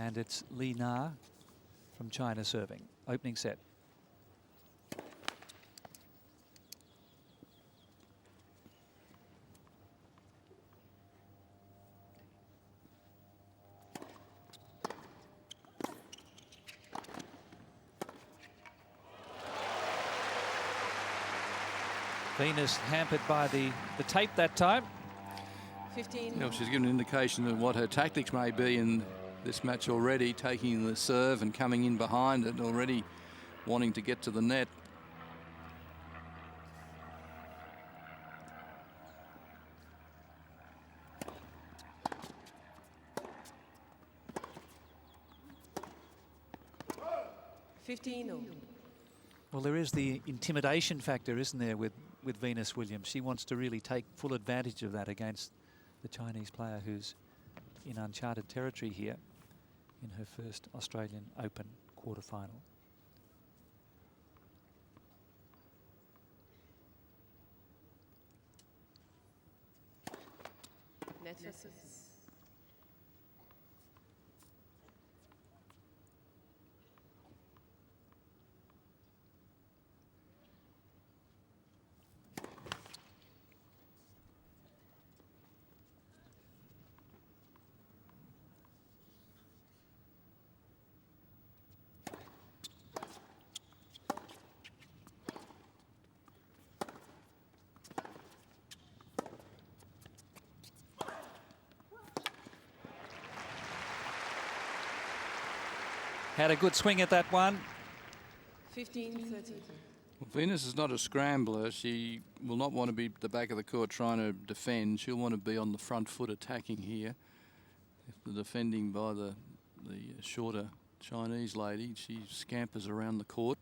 And it's Li Na from China serving. Opening set. Venus hampered by the tape that time. 15. You know, she's given an indication of what her tactics may be in this match already, taking the serve and coming in behind it, already wanting to get to the net. Well, there is the intimidation factor, isn't there, with Venus Williams. She wants to really take full advantage of that against the Chinese player who's in uncharted territory here in her first Australian Open quarterfinal. Net for 6. Had a good swing at that one. 15-13. Well, Venus is not a scrambler. She will not want to be at the back of the court trying to defend. She'll want to be on the front foot attacking here. If the defending by the shorter Chinese lady, she scampers around the court.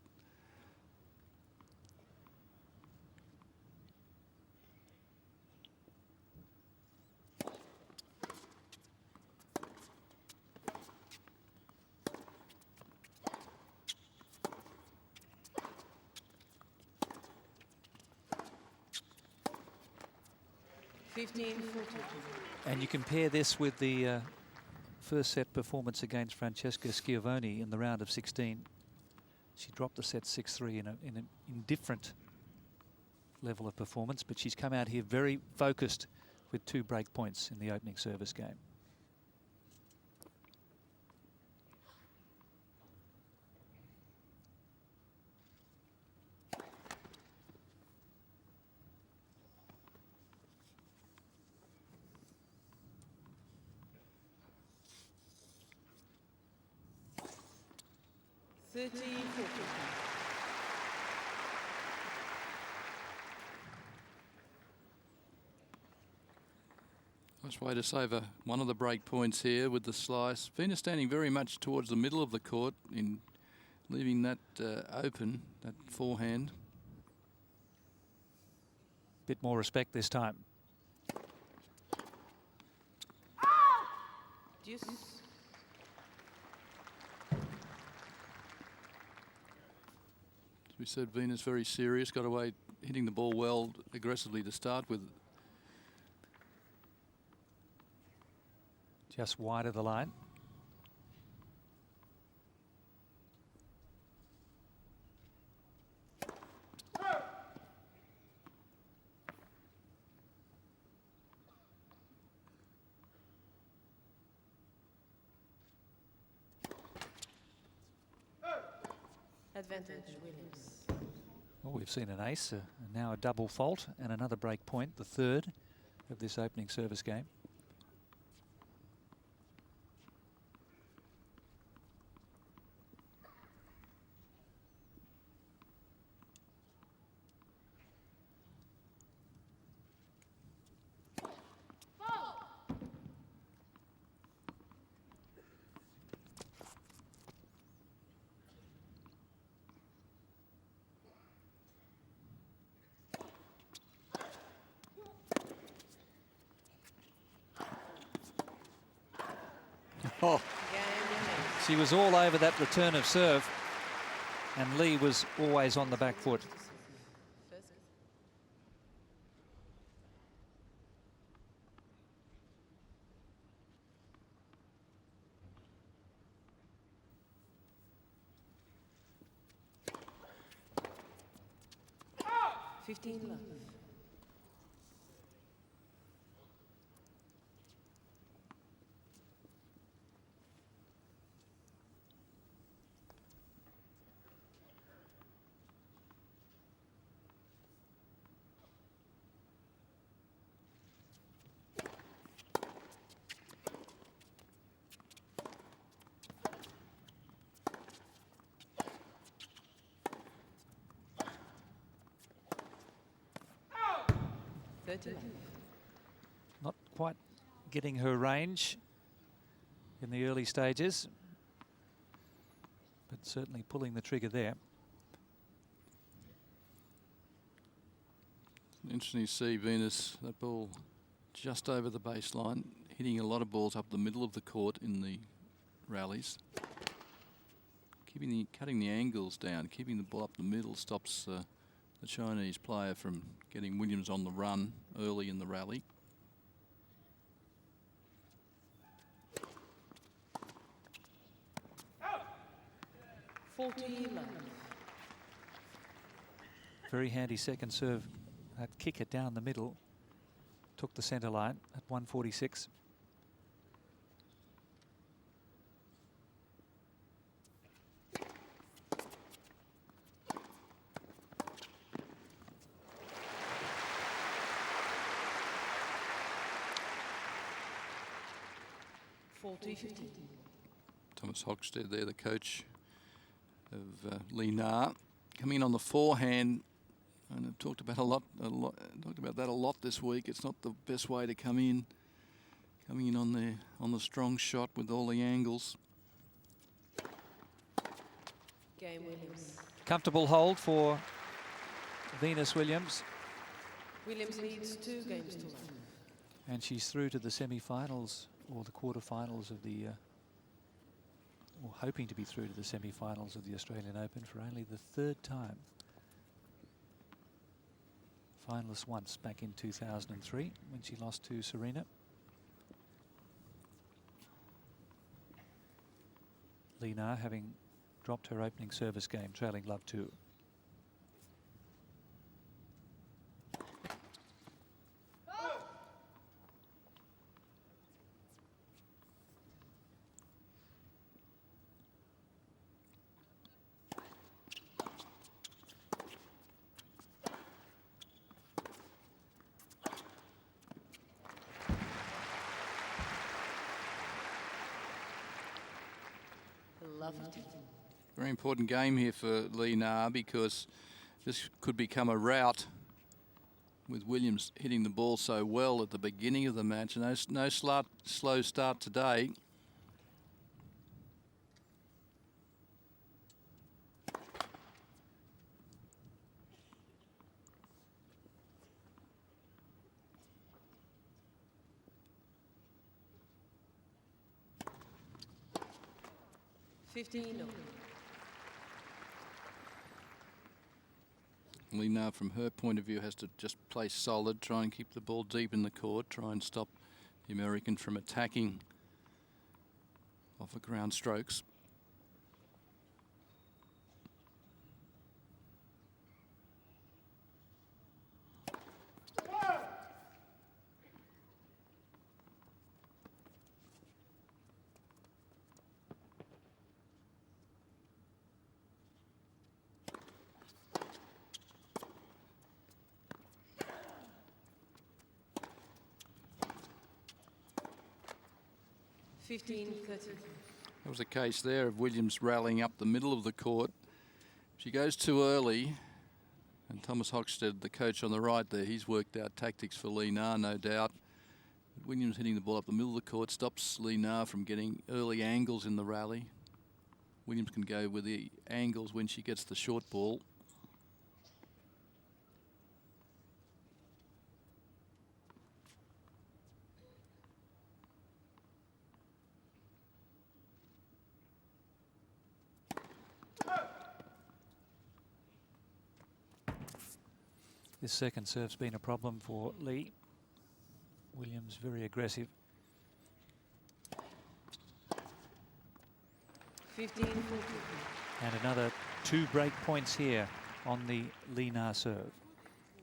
And you compare this with the first set performance against Francesca Schiavone in the round of 16. She dropped the set 6-3 in an indifferent level of performance, but she's come out here very focused with 2 break points in the opening service game. Nice way to savour one of the break points here with the slice. Venus standing very much towards the middle of the court, in leaving that open, that forehand. Bit more respect this time. Deuce. As we said, Venus very serious, got away hitting the ball well aggressively to start with. Just wide of the line. Advantage, Williams. Well, we've seen an ace, now a double fault and another break point, the third of this opening service game. Oh. She was all over that return of serve, and Lee was always on the back foot. 15 love. Not quite getting her range in the early stages, but certainly pulling the trigger there. Interesting to see Venus, that ball just over the baseline, hitting a lot of balls up the middle of the court in the rallies. Cutting the angles down, keeping the ball up the middle stops the Chinese player from getting Williams on the run early in the rally. Very handy second serve. That kick it down the middle. Took the centre line at 146. Thomas Hochstead there, the coach of Lee Na, coming in on the forehand. And I've talked about talked about that a lot this week. It's not the best way to come in. Coming in on the strong shot with all the angles. Game Williams. Comfortable hold for Venus Williams. Williams leads 2 games to 1. And she's through to the semi-finals or the quarterfinals of the, or hoping to be through to the semi-finals of the Australian Open for only the 3rd time. Finalist once back in 2003 when she lost to Serena. Lee Na having dropped her opening service game, trailing love 2. Very important game here for Lee Na, because this could become a rout with Williams hitting the ball so well at the beginning of the match. No slow start today. Lee Na, from her point of view, has to just play solid, try and keep the ball deep in the court, try and stop the American from attacking off of ground strokes. That was a case there of Williams rallying up the middle of the court. She goes too early, and Thomas Hochstead, the coach on the right there, he's worked out tactics for Lee Na, no doubt. Williams hitting the ball up the middle of the court stops Lee Na from getting early angles in the rally. Williams can go with the angles when she gets the short ball. This second serve's been a problem for Lee. Williams very aggressive. 15-14. And another 2 break points here on the Lee Na serve.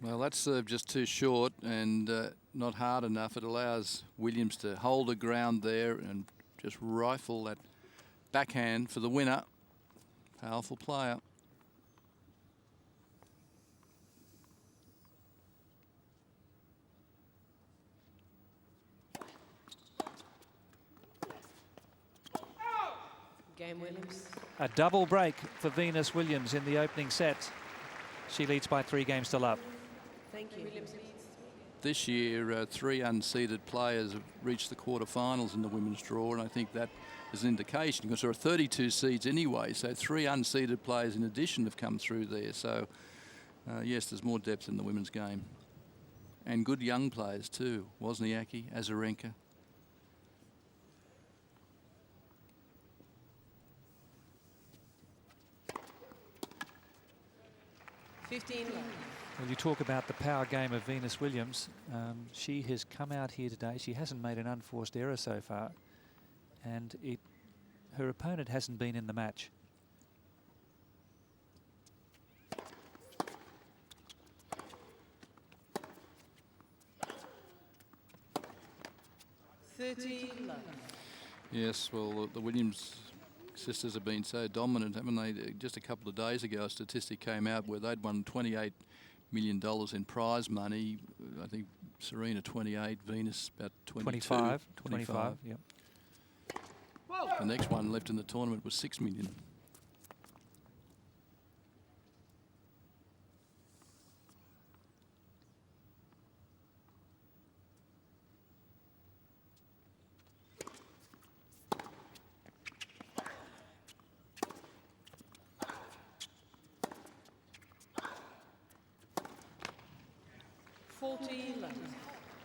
Well, that serve just too short and not hard enough. It allows Williams to hold the ground there and just rifle that backhand for the winner. Powerful player. Game Williams. A double break for Venus Williams in the opening set. She leads by 3 games to love. Thank you. Williams leads. This year, 3 unseeded players have reached the quarterfinals in the women's draw, and I think that is an indication because there are 32 seeds anyway, so 3 unseeded players in addition have come through there. So, yes, there's more depth in the women's game. And good young players too. Wozniacki, Azarenka. Well, you talk about the power game of Venus Williams. She has come out here today. She hasn't made an unforced error so far. And her opponent hasn't been in the match. Yes, well, the Williams sisters have been so dominant, haven't they? Just a couple of days ago, a statistic came out where they'd won $28 million in prize money. I think Serena 28, Venus about 22. 25, yep. The next one left in the tournament was $6 million.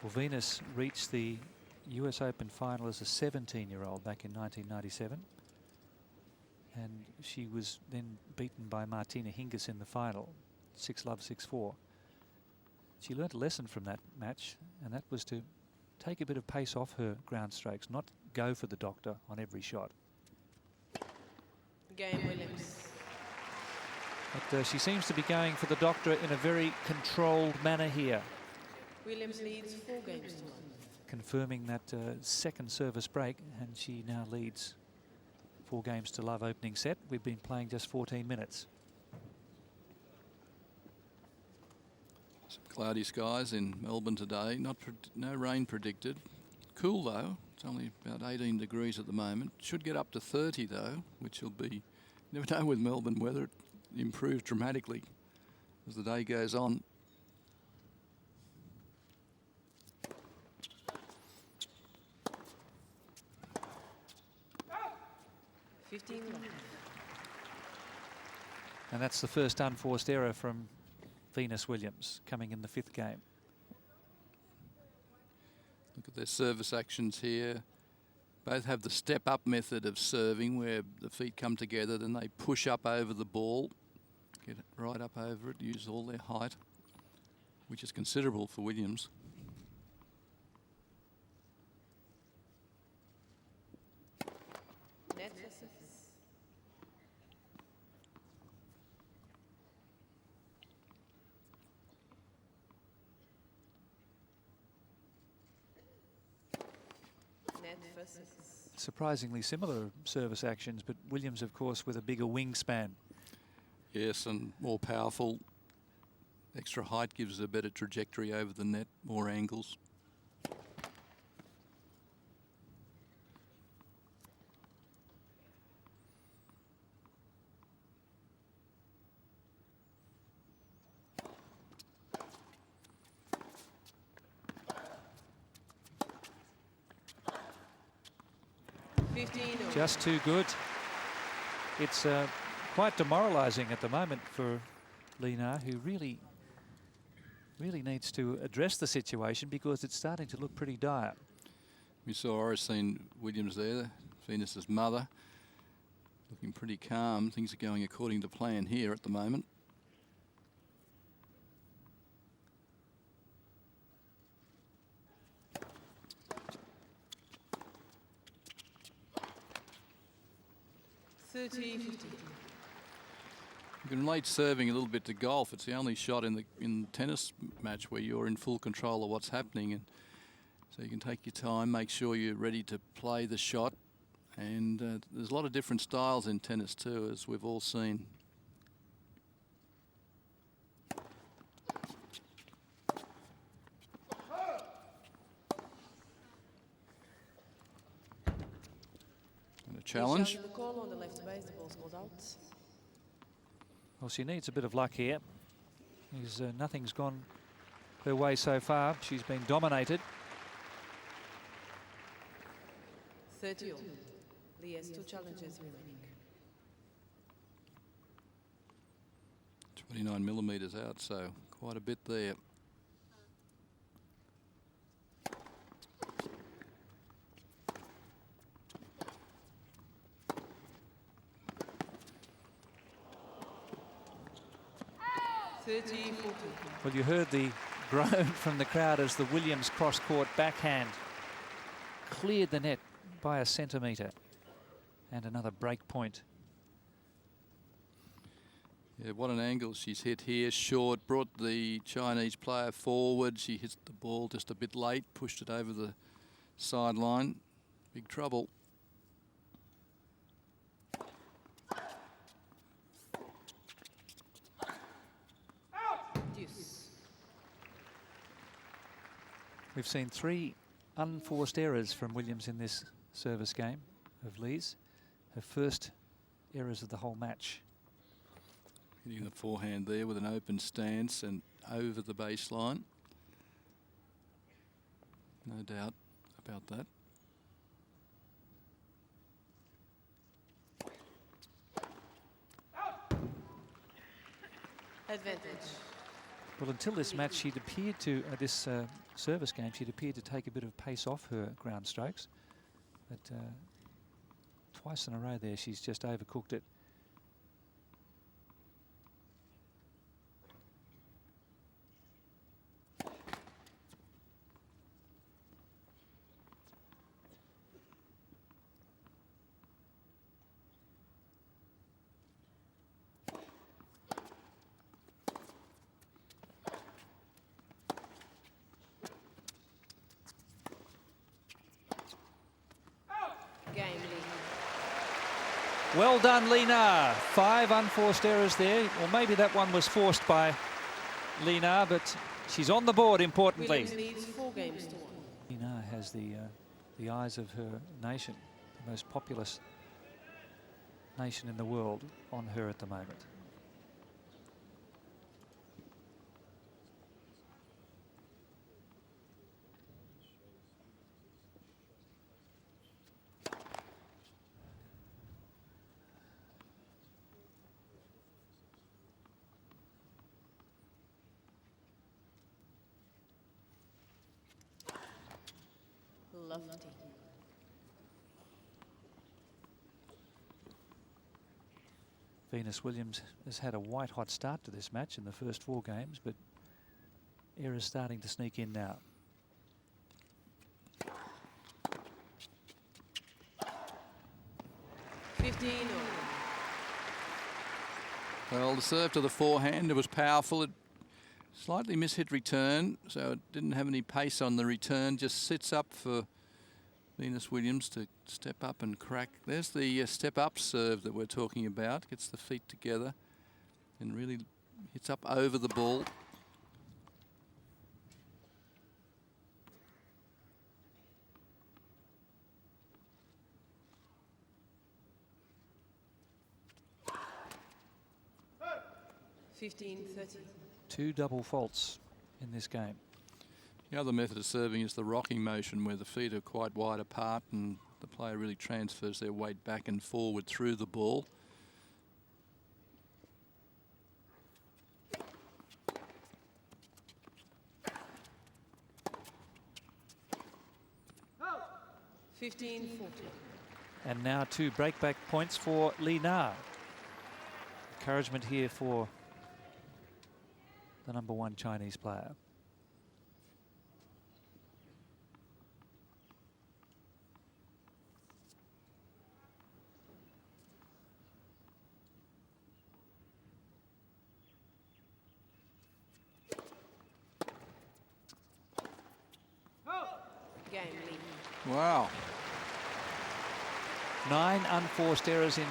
Well, Venus reached the US Open final as a 17-year-old back in 1997. And she was then beaten by Martina Hingis in the final, 6-love, 6-4. She learnt a lesson from that match, and that was to take a bit of pace off her ground strokes, not go for the doctor on every shot. Game Williams. But she seems to be going for the doctor in a very controlled manner here. Williams leads 4 games to 1. Confirming that second service break, and she now leads 4 games to love opening set. We've been playing just 14 minutes. Some cloudy skies in Melbourne today. No rain predicted. Cool though. It's only about 18 degrees at the moment. Should get up to 30 though, which will be, you never know with Melbourne weather. It improves dramatically as the day goes on. And that's the first unforced error from Venus Williams coming in the 5th game. Look at their service actions here. Both have the step-up method of serving where the feet come together, then they push up over the ball, get it right up over it, use all their height, which is considerable for Williams. Net for 6. Net for 6. Surprisingly similar service actions, but Williams, of course, with a bigger wingspan. Yes, and more powerful. Extra height gives a better trajectory over the net, more angles. Just too good. It's quite demoralising at the moment for Lina, who really needs to address the situation because it's starting to look pretty dire. We saw Oracene Williams there, Venus's mother, looking pretty calm. Things are going according to plan here at the moment. You can relate serving a little bit to golf. It's the only shot in the tennis match where you're in full control of what's happening, and so you can take your time, make sure you're ready to play the shot. And there's a lot of different styles in tennis too, as we've all seen. And a challenge. The call on the left base, the ball's called out. Well, she needs a bit of luck here. Nothing's gone her way so far. She's been dominated. 30 all. Lee has 2 challenges remaining. 29 millimetres out, so quite a bit there. Well, you heard the groan from the crowd as the Williams cross-court backhand cleared the net by a centimetre. And another break point. Yeah, what an angle she's hit here. Short, brought the Chinese player forward. She hit the ball just a bit late, pushed it over the sideline. Big trouble. We've seen 3 unforced errors from Williams in this service game of Lee's. Her first errors of the whole match. Hitting the forehand there with an open stance and over the baseline. No doubt about that. Advantage. Well, until this match, she'd appeared to, this service game, she'd appeared to take a bit of pace off her ground strokes. But twice in a row there, she's just overcooked it. Well done, Lena. 5 unforced errors there. Or maybe that one was forced by Lena, but she's on the board, importantly. Leads 4 games to 1. Lena has the eyes of her nation, the most populous nation in the world, on her at the moment. Lofty. Venus Williams has had a white-hot start to this match in the first 4 games, but errors starting to sneak in now. Well, the serve to the forehand, it was powerful. It slightly mishit return, so it didn't have any pace on the return. Just sits up for Venus Williams to step up and crack. There's the step-up serve that we're talking about. Gets the feet together and really hits up over the ball. (15-30). 2 double faults in this game. The other method of serving is the rocking motion, where the feet are quite wide apart and the player really transfers their weight back and forward through the ball. And now 2 breakback points for Li Na. Encouragement here for the #1 Chinese player. Game lead. Wow. 9 unforced errors in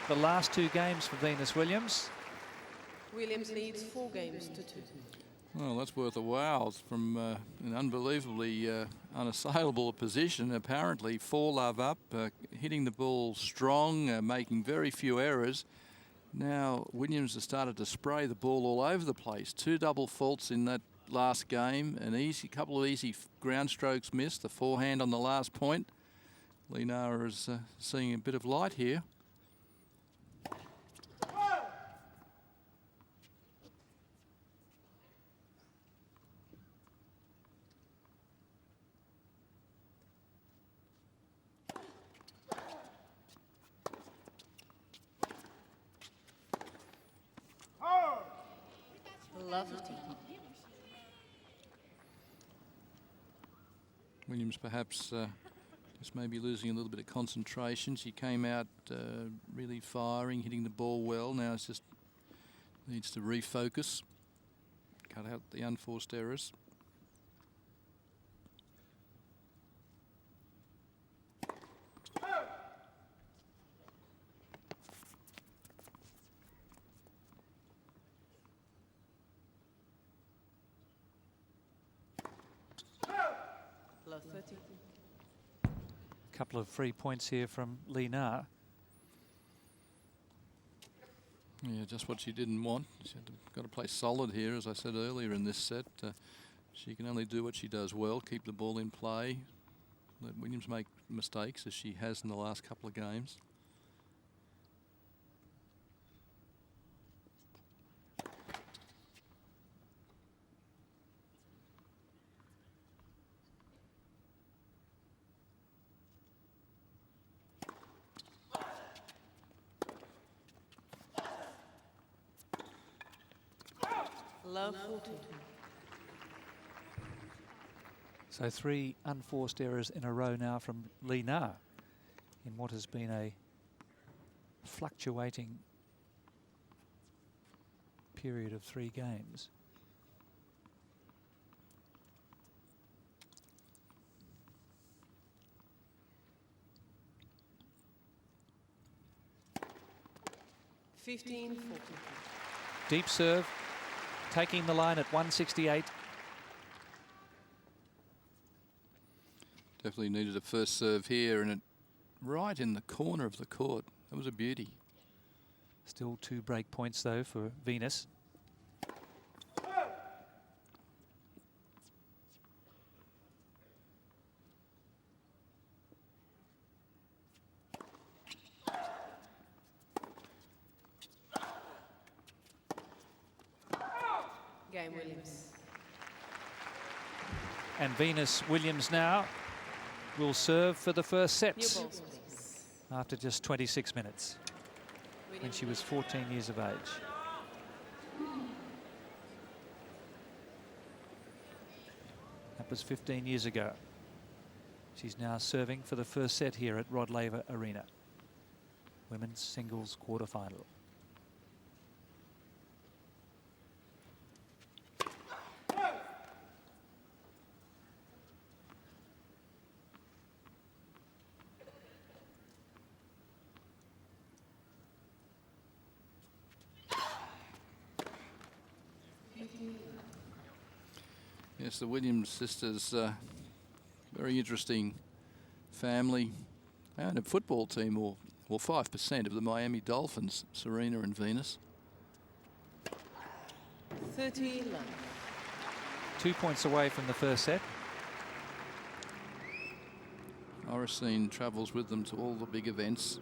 the last 2 games for Venus Williams. Williams leads 4 games to 2. Well, that's worth a wow. From an unbelievably unassailable position, apparently 4 love up, hitting the ball strong, making very few errors. Now Williams has started to spray the ball all over the place. 2 double faults in that last game, an couple of easy ground strokes missed, the forehand on the last point. Lina is seeing a bit of light here. Lovely. Williams perhaps just maybe losing a little bit of concentration. She came out really firing, hitting the ball well. Now it's just needs to refocus, cut out the unforced errors. Love 30. Couple of free points here from Lina. Yeah, just what she didn't want. She had got to play solid here, as I said earlier in this set. She can only do what she does well, keep the ball in play. Let Williams make mistakes, as she has in the last couple of games. Love 40. So 3 unforced errors in a row now from Lina in what has been a fluctuating period of 3 games. Deep serve, taking the line at 168. Definitely needed a first serve here, and it right in the corner of the court. That was a beauty. Still 2 break points though for Venus. Game Williams. And Venus Williams now will serve for the first New sets balls, please. after just 26 minutes when she was 14 years of age. That was 15 years ago. She's now serving for the first set here at Rod Laver Arena. Women's singles quarterfinal. Yes, the Williams sisters, very interesting family. They own a football team, or 5% of the Miami Dolphins, Serena and Venus. 30 love. 2 points away from the first set. Oracene travels with them to all the big events.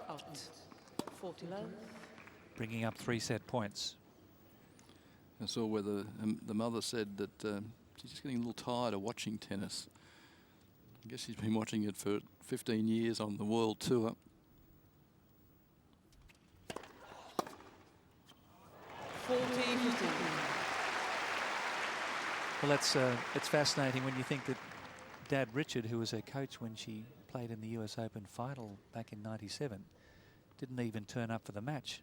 Out. 40 love. Bringing up 3 set points. I saw where the mother said that she's just getting a little tired of watching tennis. I guess she's been watching it for 15 years on the world tour. Well, it's fascinating when you think that Dad Richard, who was her coach when she played in the US Open final back in '97, didn't even turn up for the match.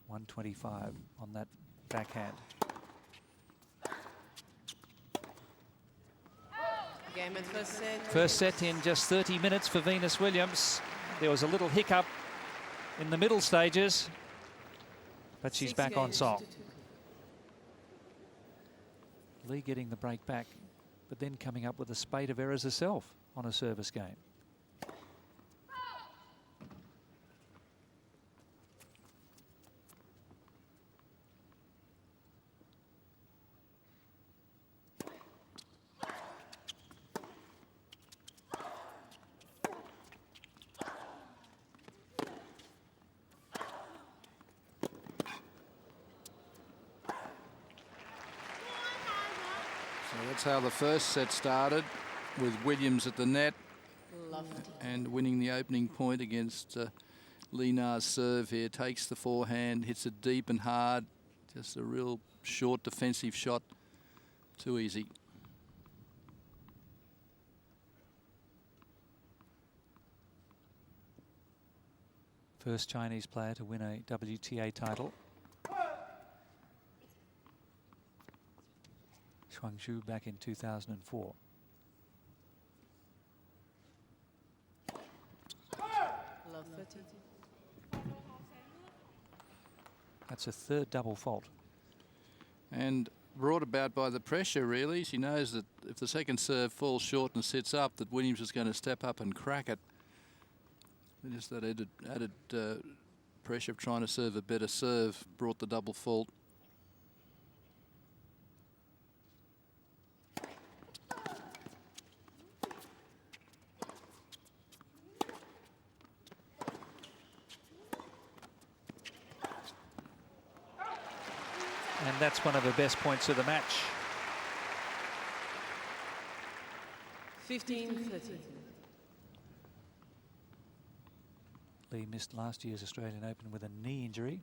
125 on that backhand. Game at first set. First set in just 30 minutes for Venus Williams. There was a little hiccup in the middle stages, but she's back on song. Lee getting the break back, but then coming up with a spate of errors herself on a service game. That's how the first set started, with Williams at the net and winning the opening point against Lee Na's serve here. Takes the forehand, hits it deep and hard. Just a real short defensive shot. Too easy. First Chinese player to win a WTA title. Shuangzhou back in 2004. Love 30. That's a third double fault. And brought about by the pressure, really. She knows that if the second serve falls short and sits up, that Williams is going to step up and crack it. And just that added pressure of trying to serve a better serve brought the double fault. And that's one of the best points of the match. 15-30. Lee missed last year's Australian Open with a knee injury.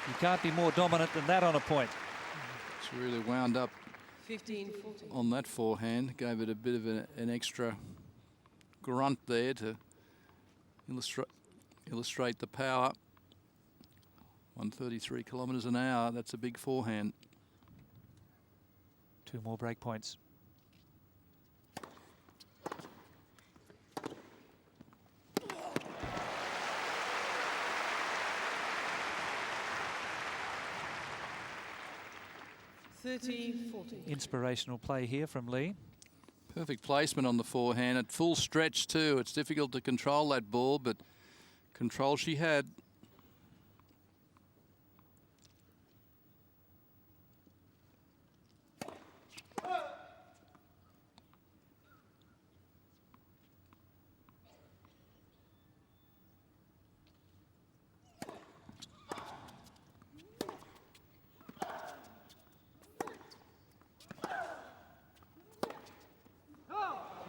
You can't be more dominant than that on a point. She really wound up 15-40. on that forehand, gave it a bit of an extra grunt there to illustrate the power. 133 kilometres an hour, that's a big forehand. 2 more break points. Inspirational play here from Lee. Perfect placement on the forehand at full stretch too. It's difficult to control that ball, but control she had.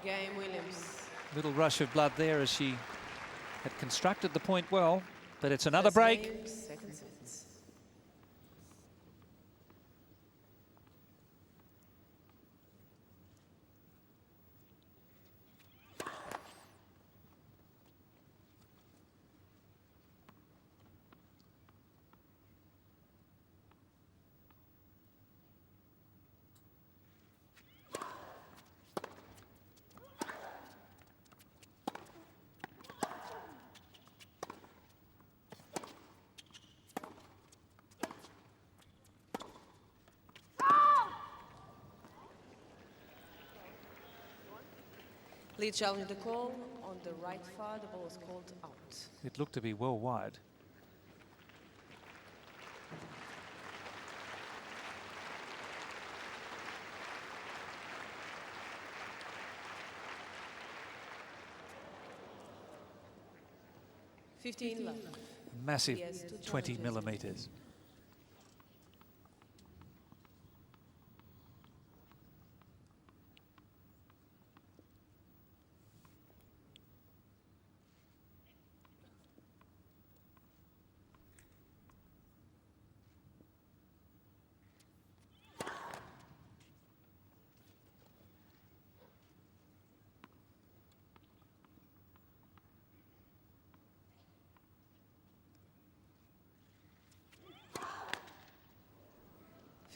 Game Williams. Little rush of blood there as she had constructed the point well, but it's another break. Game, second set. Lee challenged the call on the right far. The ball was called out. It looked to be well wide. Love. Massive Yes, 20 millimetres.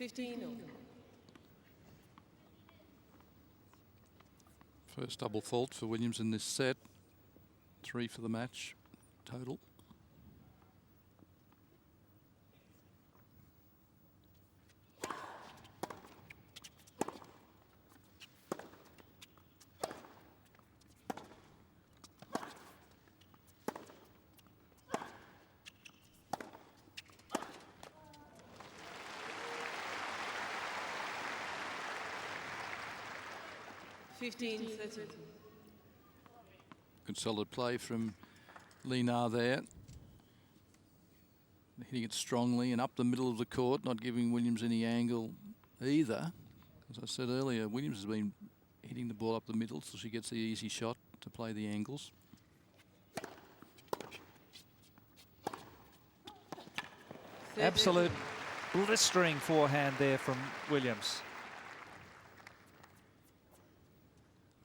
15 all. First double fault for Williams in this set. 3 for the match total. Good solid play from Linar there. Hitting it strongly and up the middle of the court, not giving Williams any angle either. As I said earlier, Williams has been hitting the ball up the middle so she gets the easy shot to play the angles. Absolute blistering forehand there from Williams.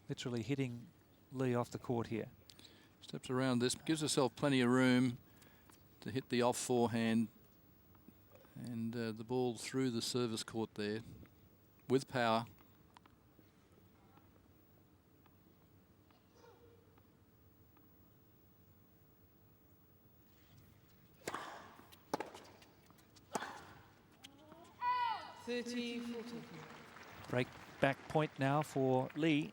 Literally hitting Lee off the court here. Steps around this, gives herself plenty of room to hit the off forehand, and the ball through the service court there with power. Break back point now for Lee.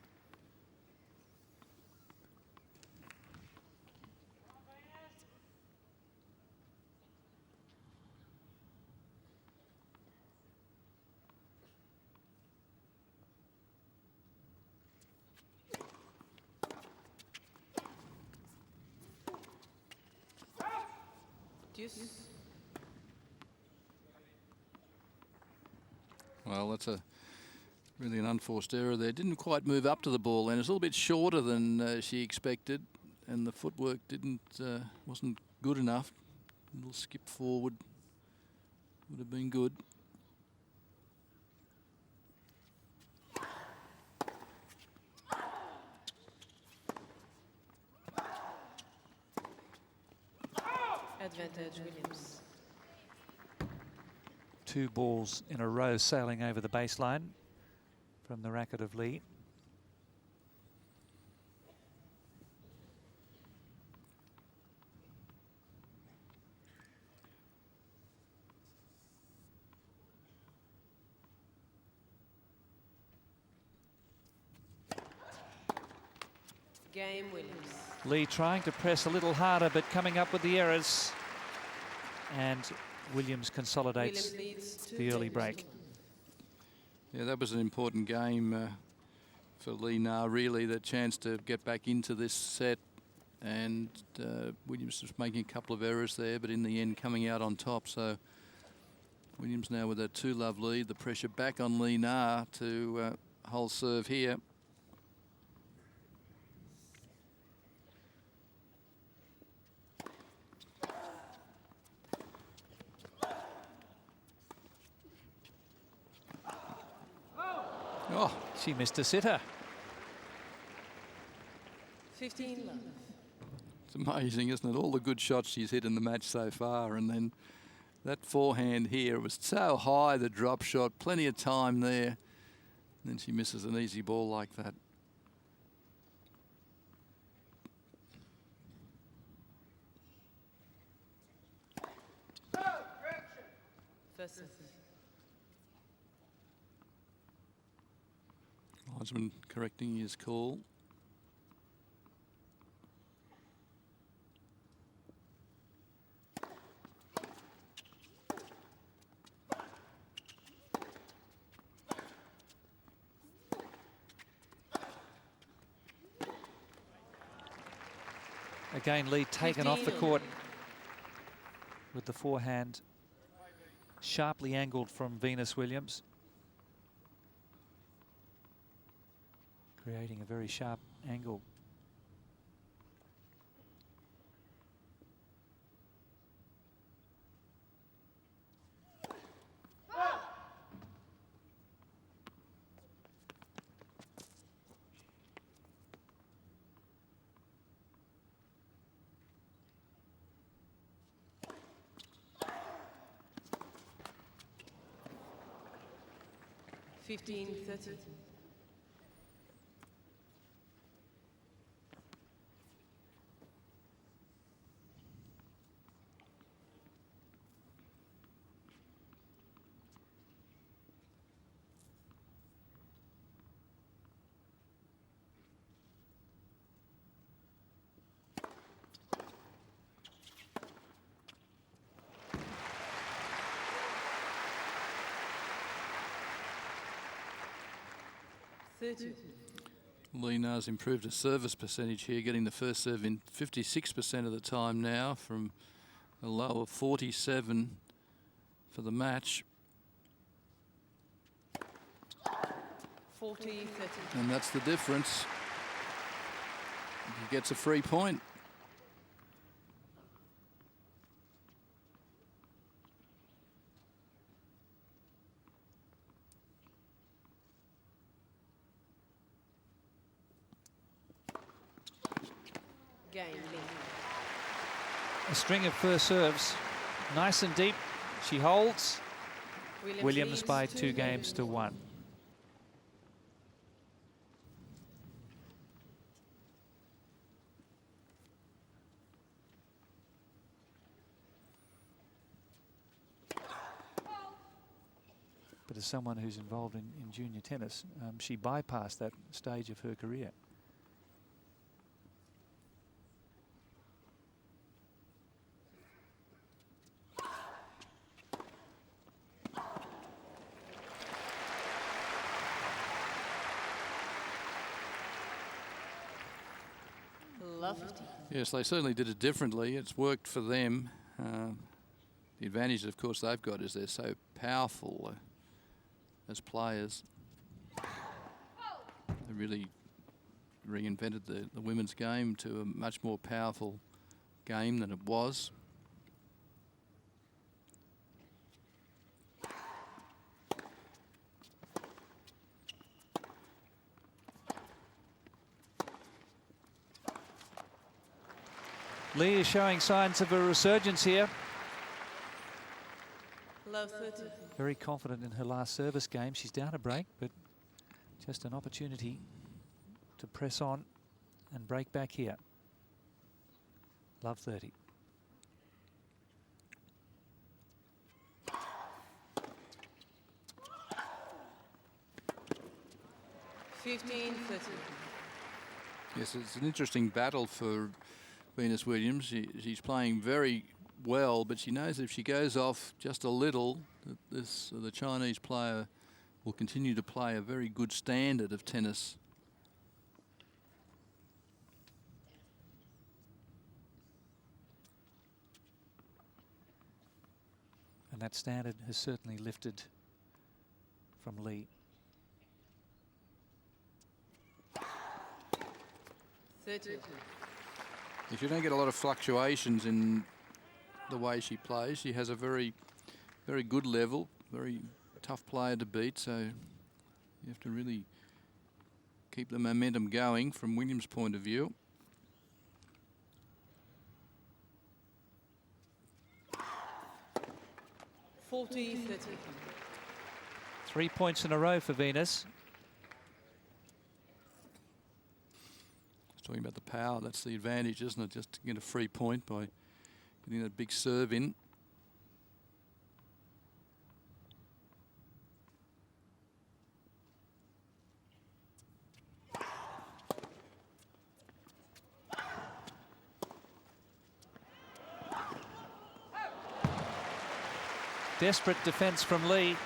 Well, that's really an unforced error there. Didn't quite move up to the ball, and it's a little bit shorter than she expected, and the footwork wasn't good enough. A little skip forward would have been good. Advantage Williams. 2 balls in a row sailing over the baseline from the racket of Lee. Game Williams. Lee trying to press a little harder, but coming up with the errors. And Williams consolidates the early break. Yeah, that was an important game for Linar, really, the chance to get back into this set. And Williams was making a couple of errors there, but in the end coming out on top. So Williams now with a 2-love lead. The pressure back on Linar to hold serve here. Oh, she missed a sitter. 15 love. It's amazing, isn't it? All the good shots she's hit in the match so far, and then that forehand here was so high, the drop shot, plenty of time there. And then she misses an easy ball like that. First set. Linesman correcting his call. Again, Lee taken off the court with the forehand sharply angled from Venus Williams, creating a very sharp angle. 15-30. Lena's improved her service percentage here, getting the first serve in 56% of the time now from a low of 47 for the match. 40-30. And that's the difference. He gets a free point. Game lead. A string of first serves, nice and deep. She holds. Williams leads by 2 games to 1. But as someone who's involved in junior tennis, she bypassed that stage of her career. Lofty. Yes, they certainly did it differently. It's worked for them. The advantage, of course, they've got is they're so powerful as players. They really reinvented the women's game to a much more powerful game than it was. Lee is showing signs of a resurgence here. Low 30. Very confident in her last service game. She's down a break, but just an opportunity to press on and break back here. Love 30. Yes, it's an interesting battle for Venus Williams. She's playing very well, but she knows if she goes off just a little, that the Chinese player will continue to play a very good standard of tennis. And that standard has certainly lifted from Lee. 30. If you don't get a lot of fluctuations in the way she plays, she has a very, very good level, very tough player to beat. So you have to really keep the momentum going from Williams' point of view. $40-30. 3 points in a row for Venus. Talking about the power, that's the advantage, isn't it? Just to get a free point by getting that big serve in. Desperate defense from Lee.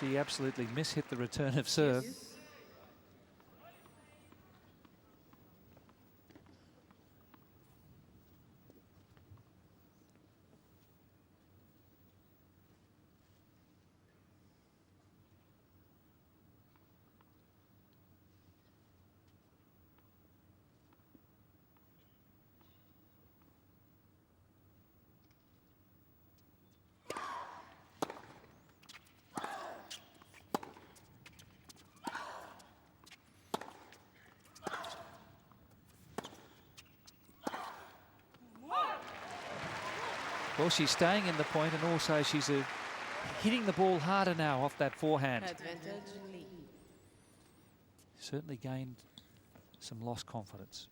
She absolutely mishit the return of serve. Yes. Well, she's staying in the point, and also she's a hitting the ball harder now off that forehand. Advantage Lee. Certainly gained some lost confidence.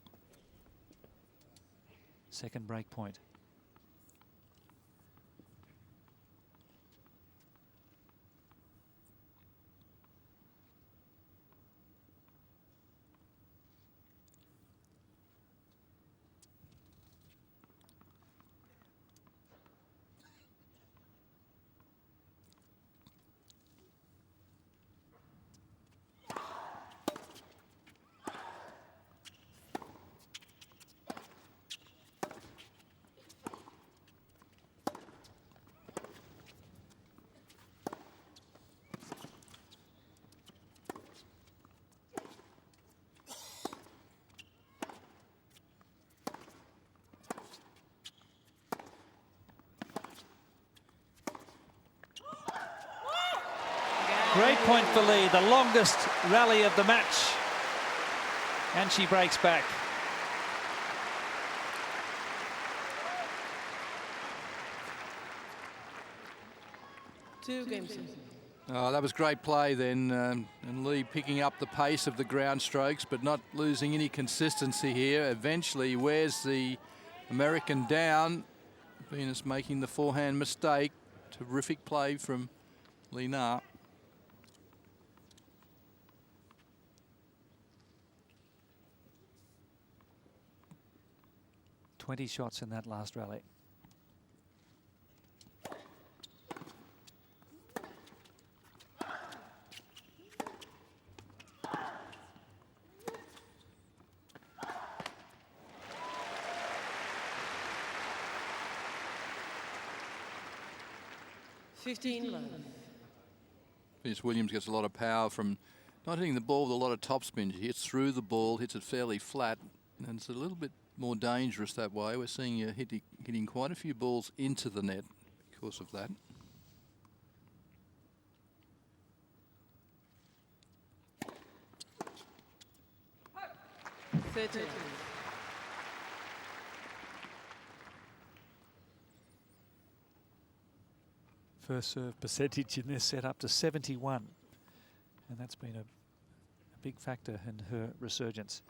Second break point. Great point for Lee, the longest rally of the match. And she breaks back. Two games. Oh, that was great play then, and Lee picking up the pace of the ground strokes, but not losing any consistency here. Eventually wears the American down. Venus making the forehand mistake. Terrific play from Lee Na. "20 shots in that last rally. Venus Williams gets a lot of power from not hitting the ball with a lot of topspin. She hits through the ball, hits it fairly flat, and it's a little bit more dangerous that way. We're seeing her hitting quite a few balls into the net because of that. First serve percentage in this set up to 71. And that's been a big factor in her resurgence.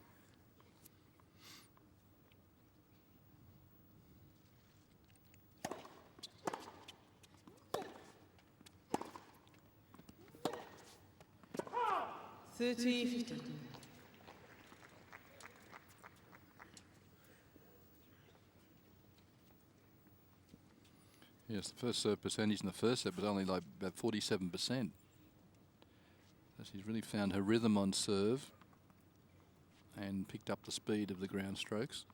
Yes, the first serve percentage in the first set was only like about 47%. So she's really found her rhythm on serve and picked up the speed of the ground strokes.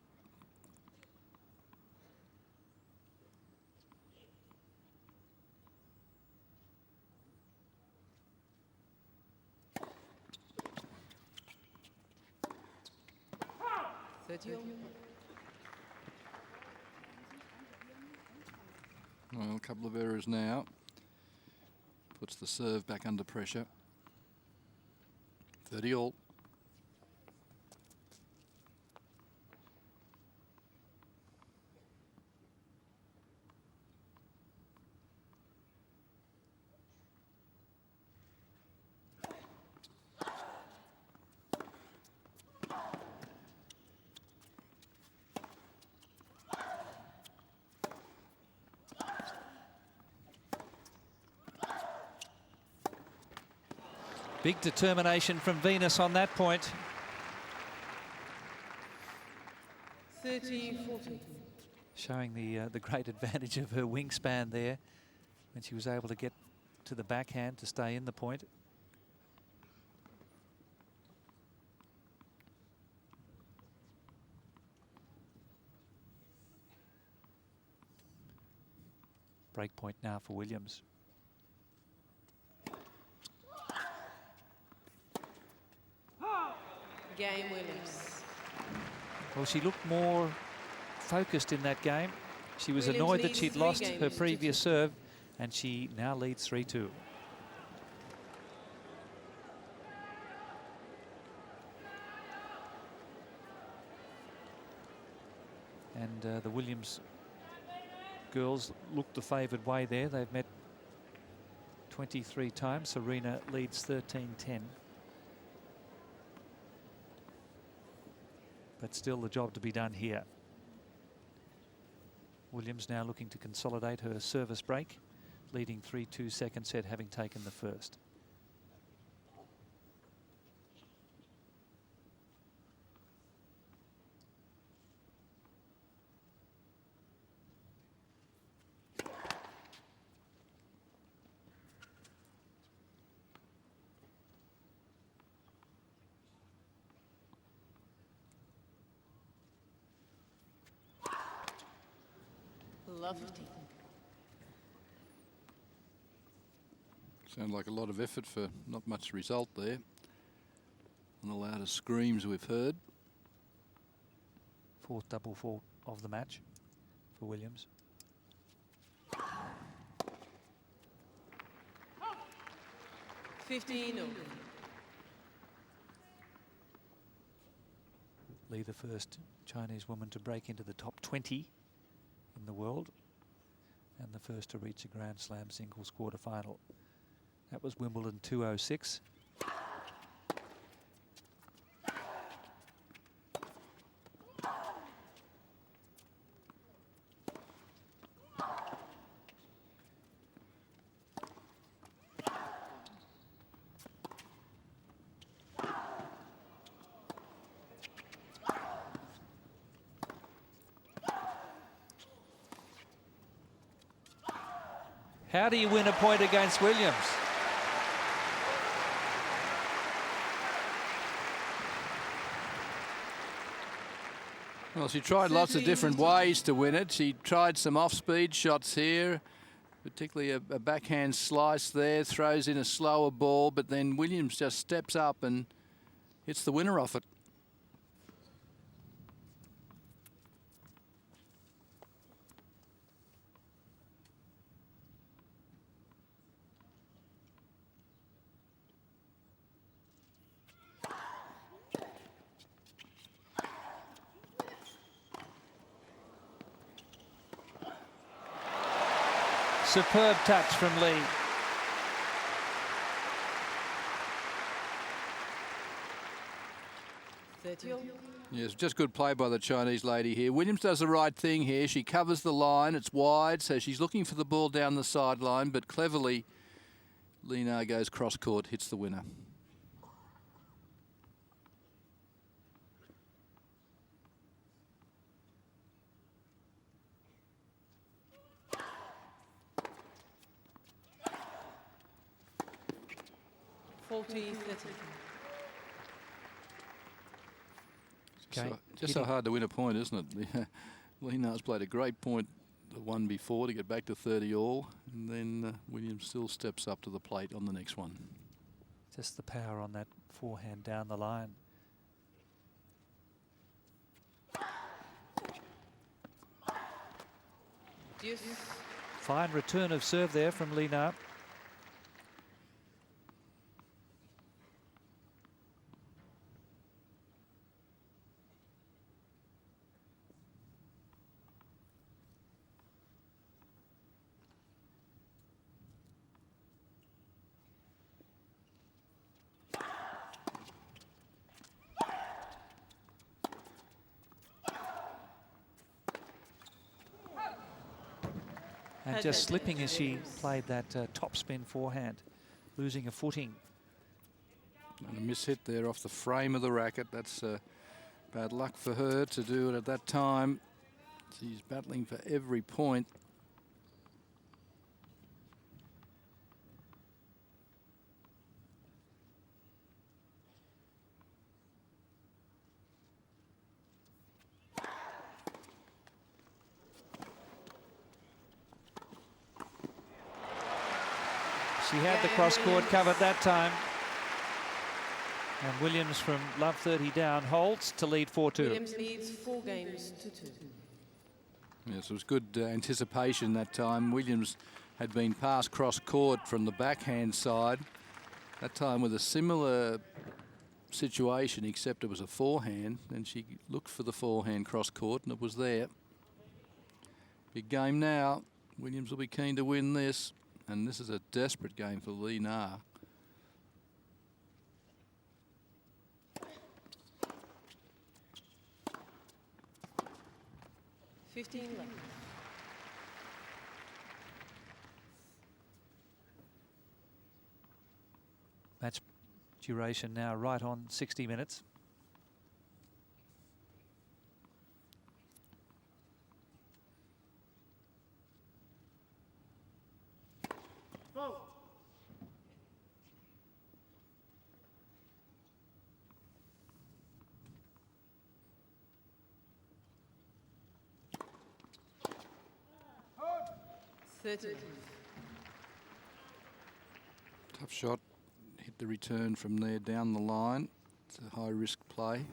Well, a couple of errors now. Puts the serve back under pressure. 30 all. Big determination from Venus on that point. 30-40. Showing the great advantage of her wingspan there when she was able to get to the backhand to stay in the point. Break point now for Williams. Game Williams. Well, she looked more focused in that game. She was Williams annoyed that leads she'd 3 lost her games previous 2-2. serve, and she now leads 3-2. And the Williams girls looked the favoured way there. They've met 23 times. Serena leads 13-10. But still the job to be done here. Williams now looking to consolidate her service break, leading 3-2 second set, having taken the first. Lovely. Sounds like a lot of effort for not much result there. And the loudest screams we've heard. Fourth double fault of the match for Williams. Lee, the first Chinese woman to break into the top 20 in the world, and the first to reach a Grand Slam singles quarterfinal. That was Wimbledon 206. How do you win a point against Williams? Well, she tried lots of different ways to win it. She tried some off-speed shots here, particularly a backhand slice there, throws in a slower ball, but then Williams just steps up and hits the winner off it. Superb touch from Lee. Yes, just good play by the Chinese lady here. Williams does the right thing here. She covers the line. It's wide, so she's looking for the ball down the sideline, but cleverly, Lina goes cross-court, hits the winner. Just so hard to win a point, isn't it? Lina's played a great point the one before to get back to 30 all, and then Williams still steps up to the plate on the next one. Just the power on that forehand down the line. Fine return of serve there from Lina. And just slipping as she played that top spin forehand, losing a footing. And a mishit there off the frame of the racket. That's bad luck for her to do it at that time. She's battling for every point. She had the cross-court covered that time. And Williams from love 30 down holds to lead 4-2. Williams leads 4 games to 2. Yes, it was good anticipation that time. Williams had been passed cross-court from the backhand side. That time with a similar situation, except it was a forehand. And she looked for the forehand cross-court, and it was there. Big game now. Williams will be keen to win this. And this is a desperate game for Lee Na. left. Match duration now right on 60 minutes. Whoa. Tough shot. Hit the return from there down the line. It's a high risk play.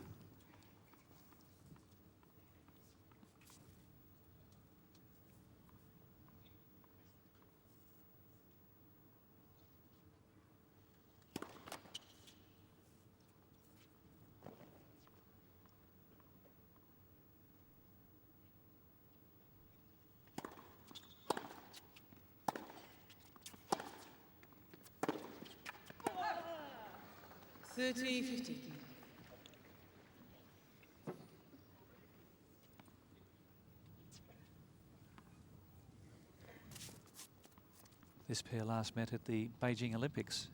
This pair last met at the Beijing Olympics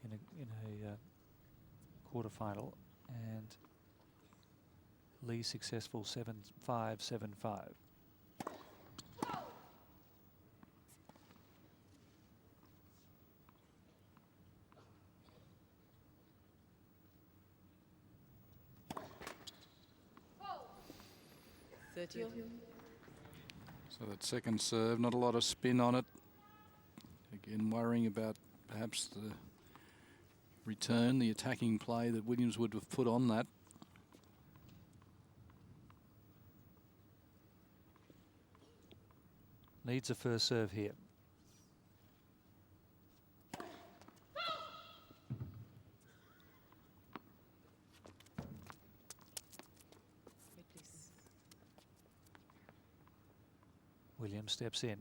in a quarterfinal, and Lee successful 7-5, 7-5. So that second serve, not a lot of spin on it. Again, worrying about perhaps the return, the attacking play that Williams would have put on that. Needs a first serve here. Williams steps in.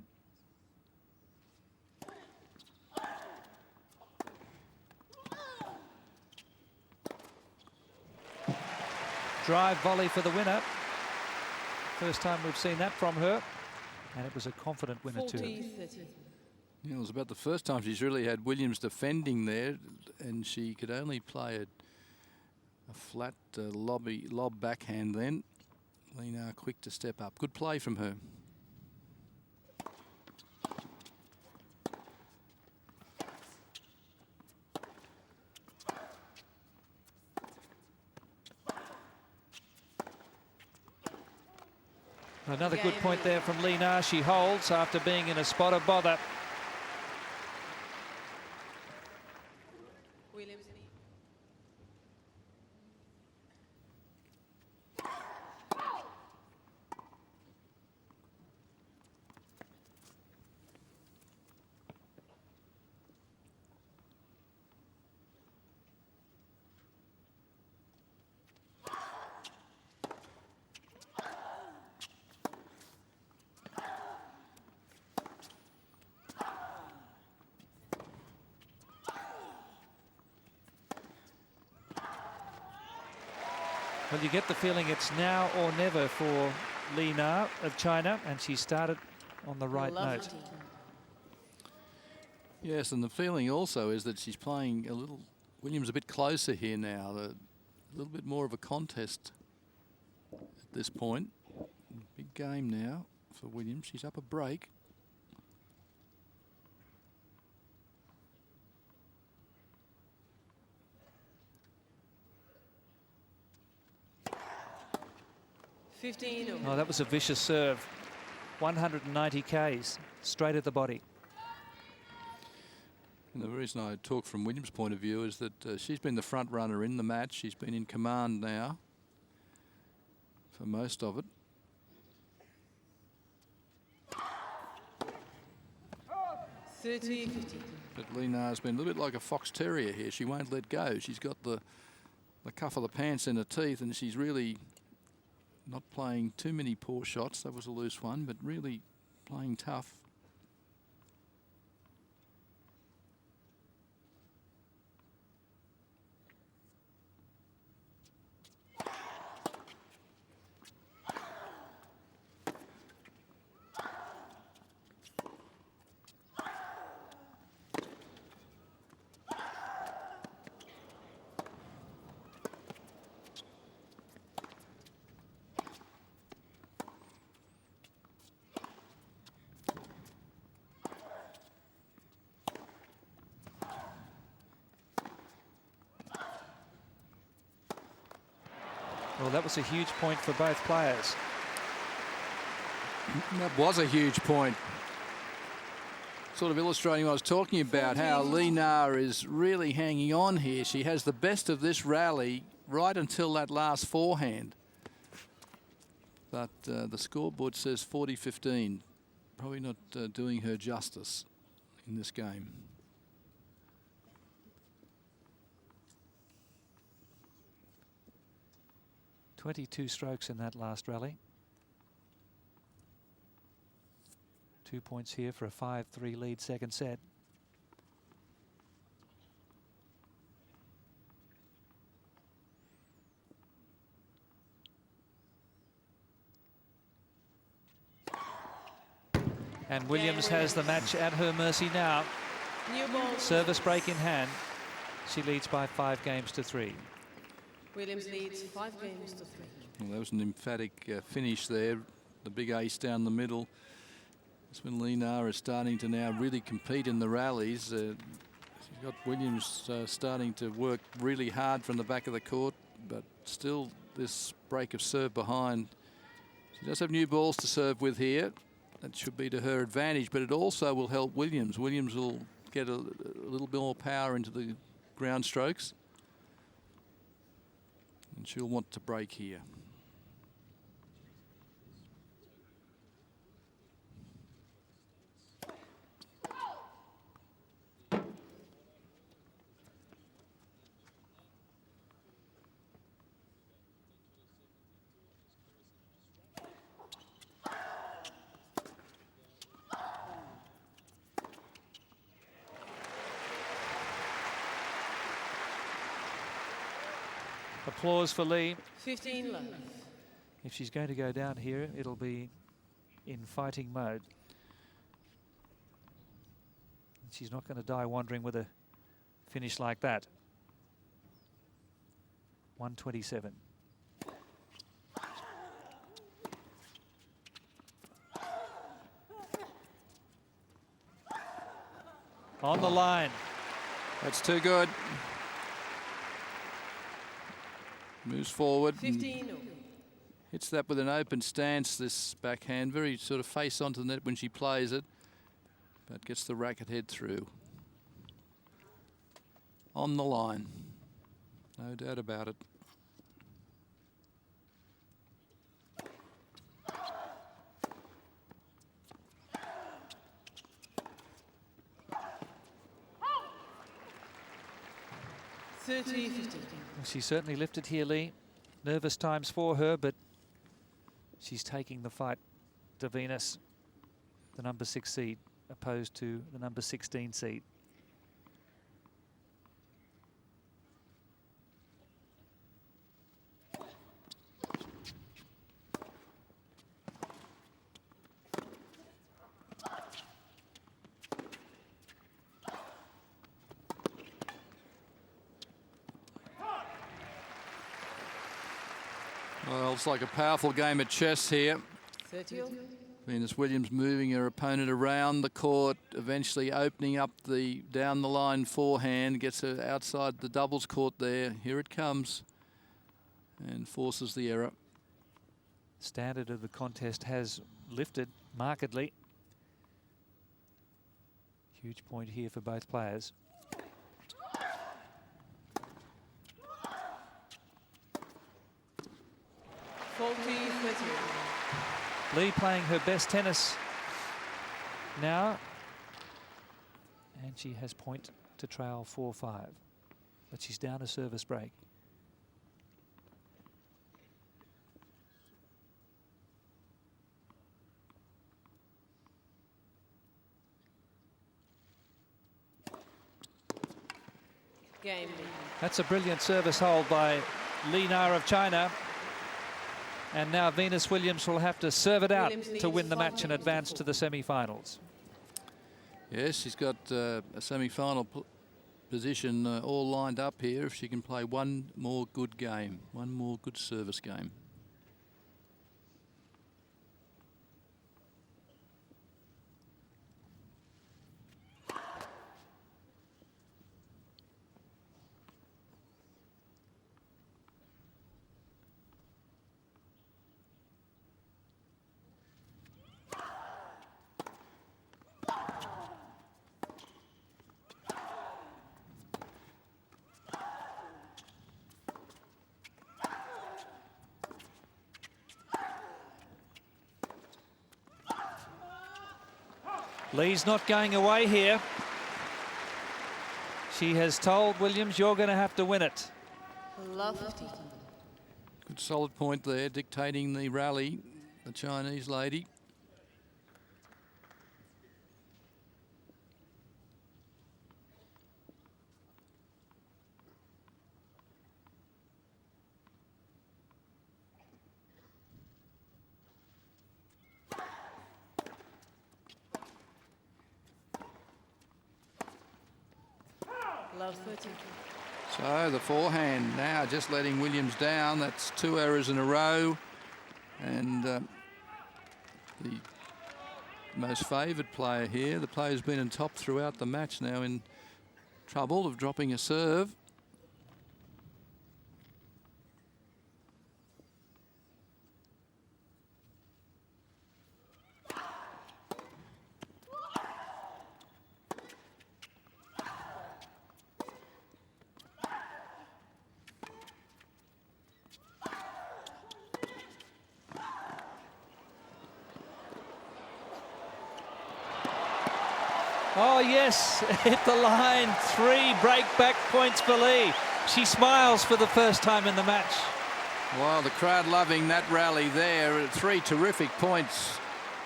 Drive volley for the winner. First time we've seen that from her, and it was a confident winner too. Yeah, it was about the first time she's really had Williams defending there, and she could only play a flat lob backhand then. Lena quick to step up. Good play from her. Another good point there from Lee Na. She holds after being in a spot of bother. Well, you get the feeling it's now or never for Lee Na of China, and she started on the right note. Yes, and the feeling also is that she's playing Williams a bit closer here now, a little bit more of a contest at this point. Big game now for Williams. She's up a break. Oh, that was a vicious serve. 190 Ks straight at the body. And the reason I talk from Williams' point of view is that she's been the front runner in the match. She's been in command now for most of it. But Lena's been a little bit like a fox terrier here. She won't let go. She's got the cuff of the pants in her teeth, and she's really not playing too many poor shots. That was a loose one, but really playing tough. Well, that was a huge point for both players. That was a huge point. Sort of illustrating what I was talking about, how Lee Na is really hanging on here. She has the best of this rally right until that last forehand. But the scoreboard says 40-15. Probably not doing her justice in this game. "22 strokes in that last rally. 2 points here for a 5-3 lead second set. And Williams has the match at her mercy now. New ball. Service break in hand. She leads by 5 games to 3. Williams leads 5 games to 3. Well, that was an emphatic finish there. The big ace down the middle. That's when Lee Na is starting to now really compete in the rallies. She's got Williams starting to work really hard from the back of the court, but still this break of serve behind. She does have new balls to serve with here. That should be to her advantage, but it also will help Williams. Williams will get a little bit more power into the ground strokes, and she'll want to break here. Applause for Lee. 15 love. If she's going to go down here, it'll be in fighting mode. She's not going to die wandering with a finish like that. 127. On the line. That's too good. Moves forward. 15. Hits that with an open stance, this backhand. Very sort of face onto the net when she plays it, but gets the racket head through. On the line. No doubt about it. She certainly lifted here, Lee. Nervous times for her, but she's taking the fight to Venus, the number 6 seed, opposed to the number 16 seed. Well, it's like a powerful game of chess here. 30. Venus Williams moving her opponent around the court, eventually opening up the down the line forehand, gets her outside the doubles court there. Here it comes and forces the error. Standard of the contest has lifted markedly. Huge point here for both players. Lee playing her best tennis now, and she has point to trail 4-5, but she's down a service break. Game. That's a brilliant service hold by Lee Na of China. And now Venus Williams will have to serve it out to win the match and advance to the semi-finals. Yes, she's got a semi-final position all lined up here if she can play one more good game, one more good service game. Lee's not going away here. She has told Williams, you're going to have to win it. Love 15. Good solid point there, dictating the rally, the Chinese lady. Love 13. So the forehand now just letting Williams down. That's 2 errors in a row. And the most favoured player here, the player who's been in top throughout the match, now in trouble of dropping a serve. Oh, yes, hit the line. 3 break-back points for Lee. She smiles for the first time in the match. Well, the crowd loving that rally there. 3 terrific points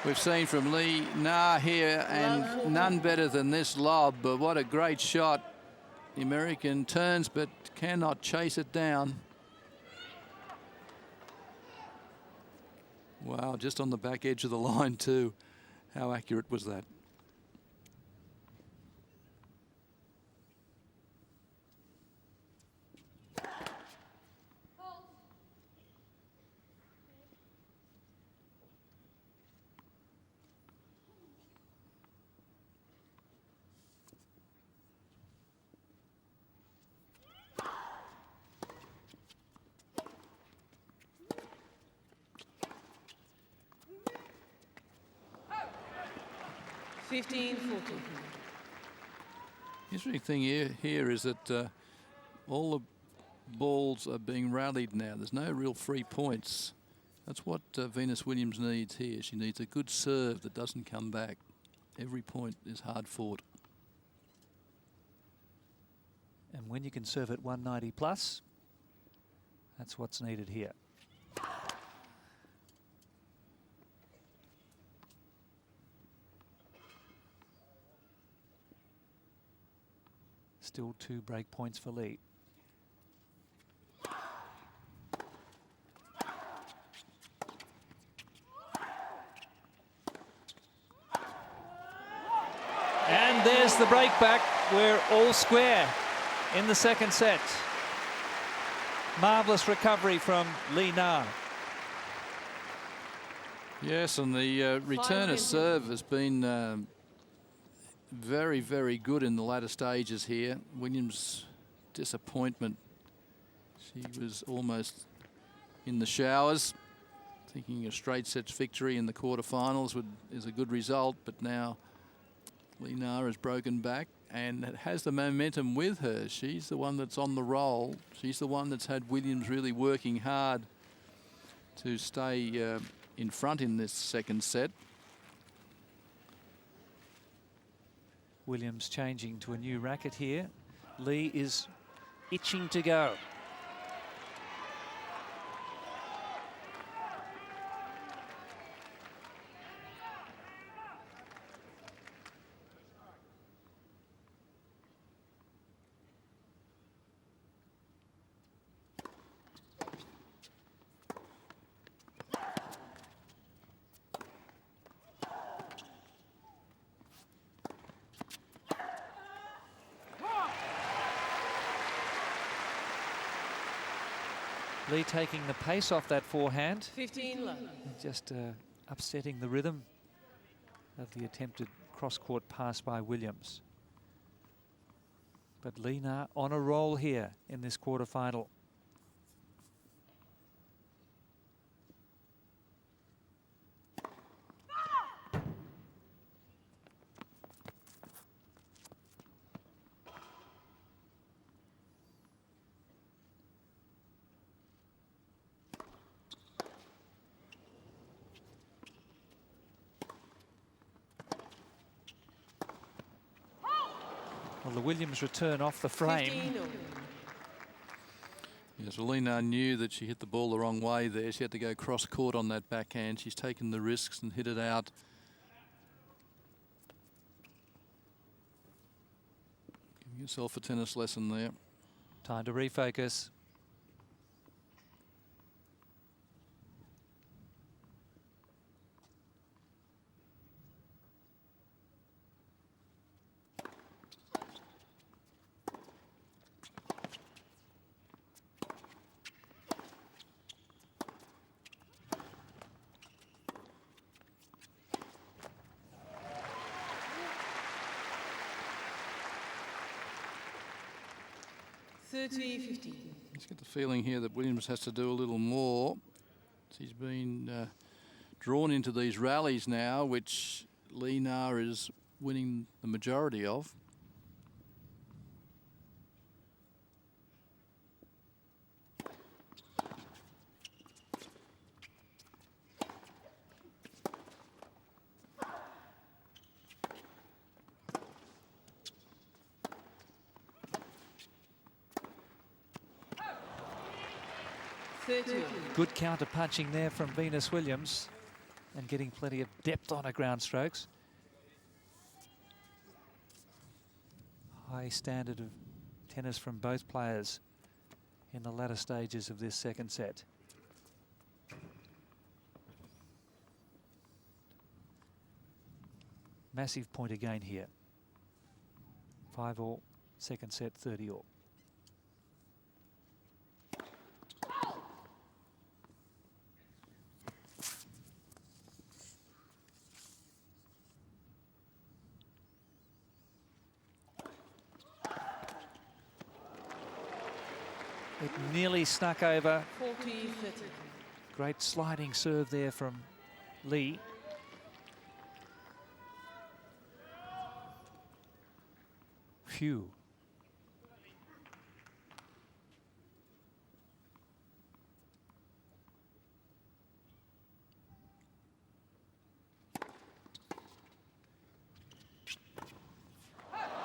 we've seen from Lee Na here, and none better than this lob. But what a great shot. The American turns but cannot chase it down. Wow, just on the back edge of the line too. How accurate was that? $15, $14. The interesting thing here is that all the balls are being rallied now. There's no real free points. That's what Venus Williams needs here. She needs a good serve that doesn't come back. Every point is hard fought. And when you can serve at 190 plus, that's what's needed here. Still 2 break points for Lee. And there's the break back. We're all square in the second set. Marvellous recovery from Lee Na. Yes, and the return of serve has been very, very good in the latter stages here. Williams' disappointment. She was almost in the showers, thinking a straight sets victory in the quarterfinals is a good result, but now Lee Na has broken back and it has the momentum with her. She's the one that's on the roll. She's the one that's had Williams really working hard to stay in front in this second set. Williams changing to a new racket here. Lee is itching to go. Lee taking the pace off that forehand. 15 love. Just upsetting the rhythm of the attempted cross-court pass by Williams. But Lee Na on a roll here in this quarterfinal. Well, the Williams return off the frame. 15 all. Yes, well, Lena knew that she hit the ball the wrong way there. She had to go cross court on that backhand. She's taken the risks and hit it out. Giving yourself a tennis lesson there. Time to refocus. Let's get the feeling here that Williams has to do a little more. She's been drawn into these rallies now, which Lena is winning the majority of. Good counter punching there from Venus Williams and getting plenty of depth on her ground strokes. High standard of tennis from both players in the latter stages of this second set. Massive point again here. 5-all, second set, 30-all. It nearly snuck over. 40-30. Great sliding serve there from Lee. Phew.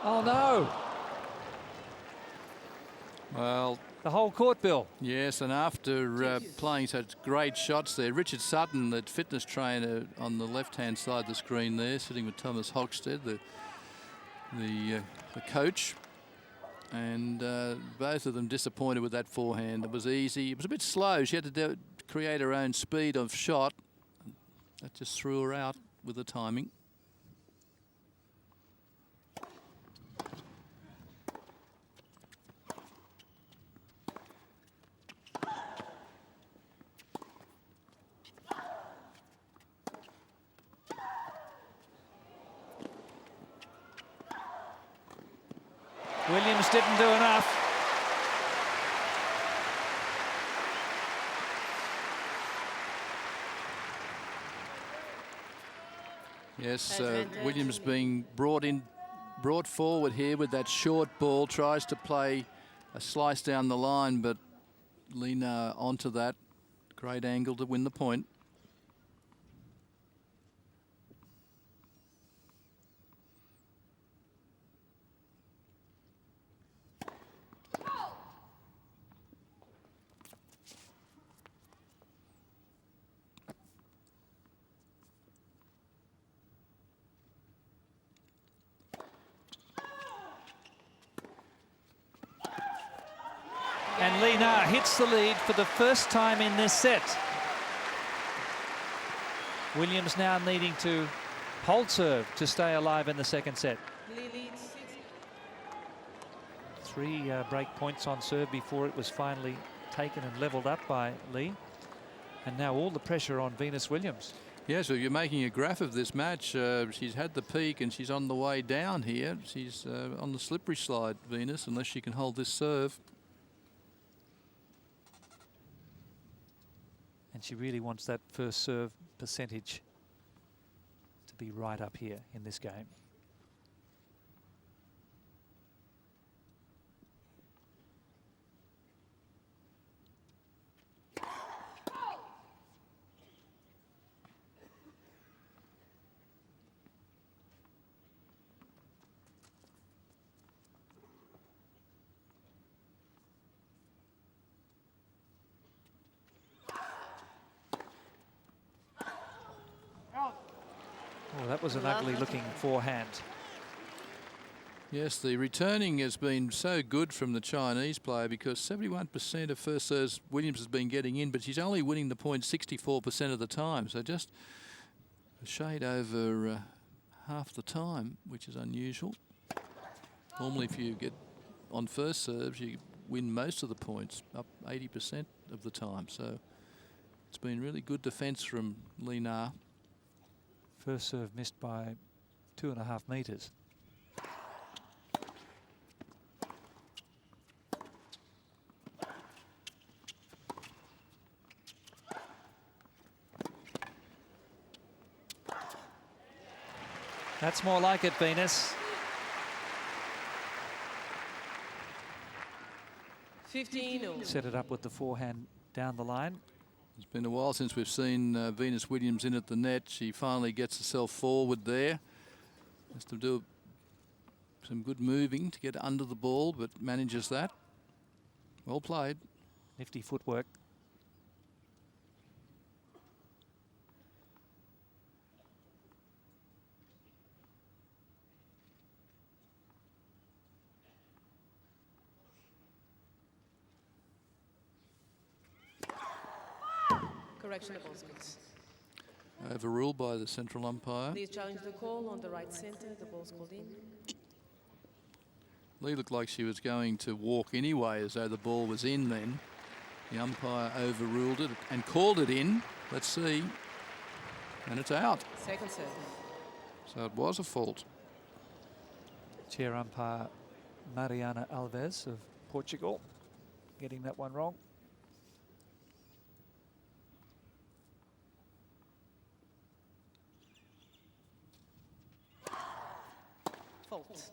Oh no! Well, the whole court, Bill. Yes, and after playing such great shots there, Richard Sutton, the fitness trainer on the left-hand side of the screen there, sitting with Thomas Hochstead, the coach, and both of them disappointed with that forehand. It was easy. It was a bit slow. She had to create her own speed of shot. That just threw her out with the timing. Williams didn't do enough. Yes, Williams being brought forward here with that short ball, tries to play a slice down the line, but Lena onto that. Great angle to win the point. And Lena hits the lead for the first time in this set. Williams now needing to hold serve to stay alive in the second set. 3 break points on serve before it was finally taken and levelled up by Lee. And now all the pressure on Venus Williams. Yeah, so you're making a graph of this match. She's had the peak and she's on the way down here. She's on the slippery slide, Venus, unless she can hold this serve. And she really wants that first serve percentage to be right up here in this game. was an ugly-looking forehand. Yes, the returning has been so good from the Chinese player because 71% of first serves Williams has been getting in, but she's only winning the point 64% of the time. So just a shade over half the time, which is unusual. Normally, if you get on first serves, you win most of the points, up 80% of the time. So it's been really good defence from Li Na. First serve missed by 2.5 metres. That's more like it, Venus. 15-0. Set it up with the forehand down the line. It's been a while since we've seen Venus Williams in at the net. She finally gets herself forward there. Has to do some good moving to get under the ball, but manages that. Well played. Nifty footwork. Correction of ball skills. Overruled by the central umpire. Please challenge the call on the right centre. The ball's called in. Lee looked like she was going to walk anyway, as though the ball was in then. The umpire overruled it and called it in. Let's see. And it's out. Second serve. So it was a fault. Chair umpire Mariana Alves of Portugal getting that one wrong. Fault.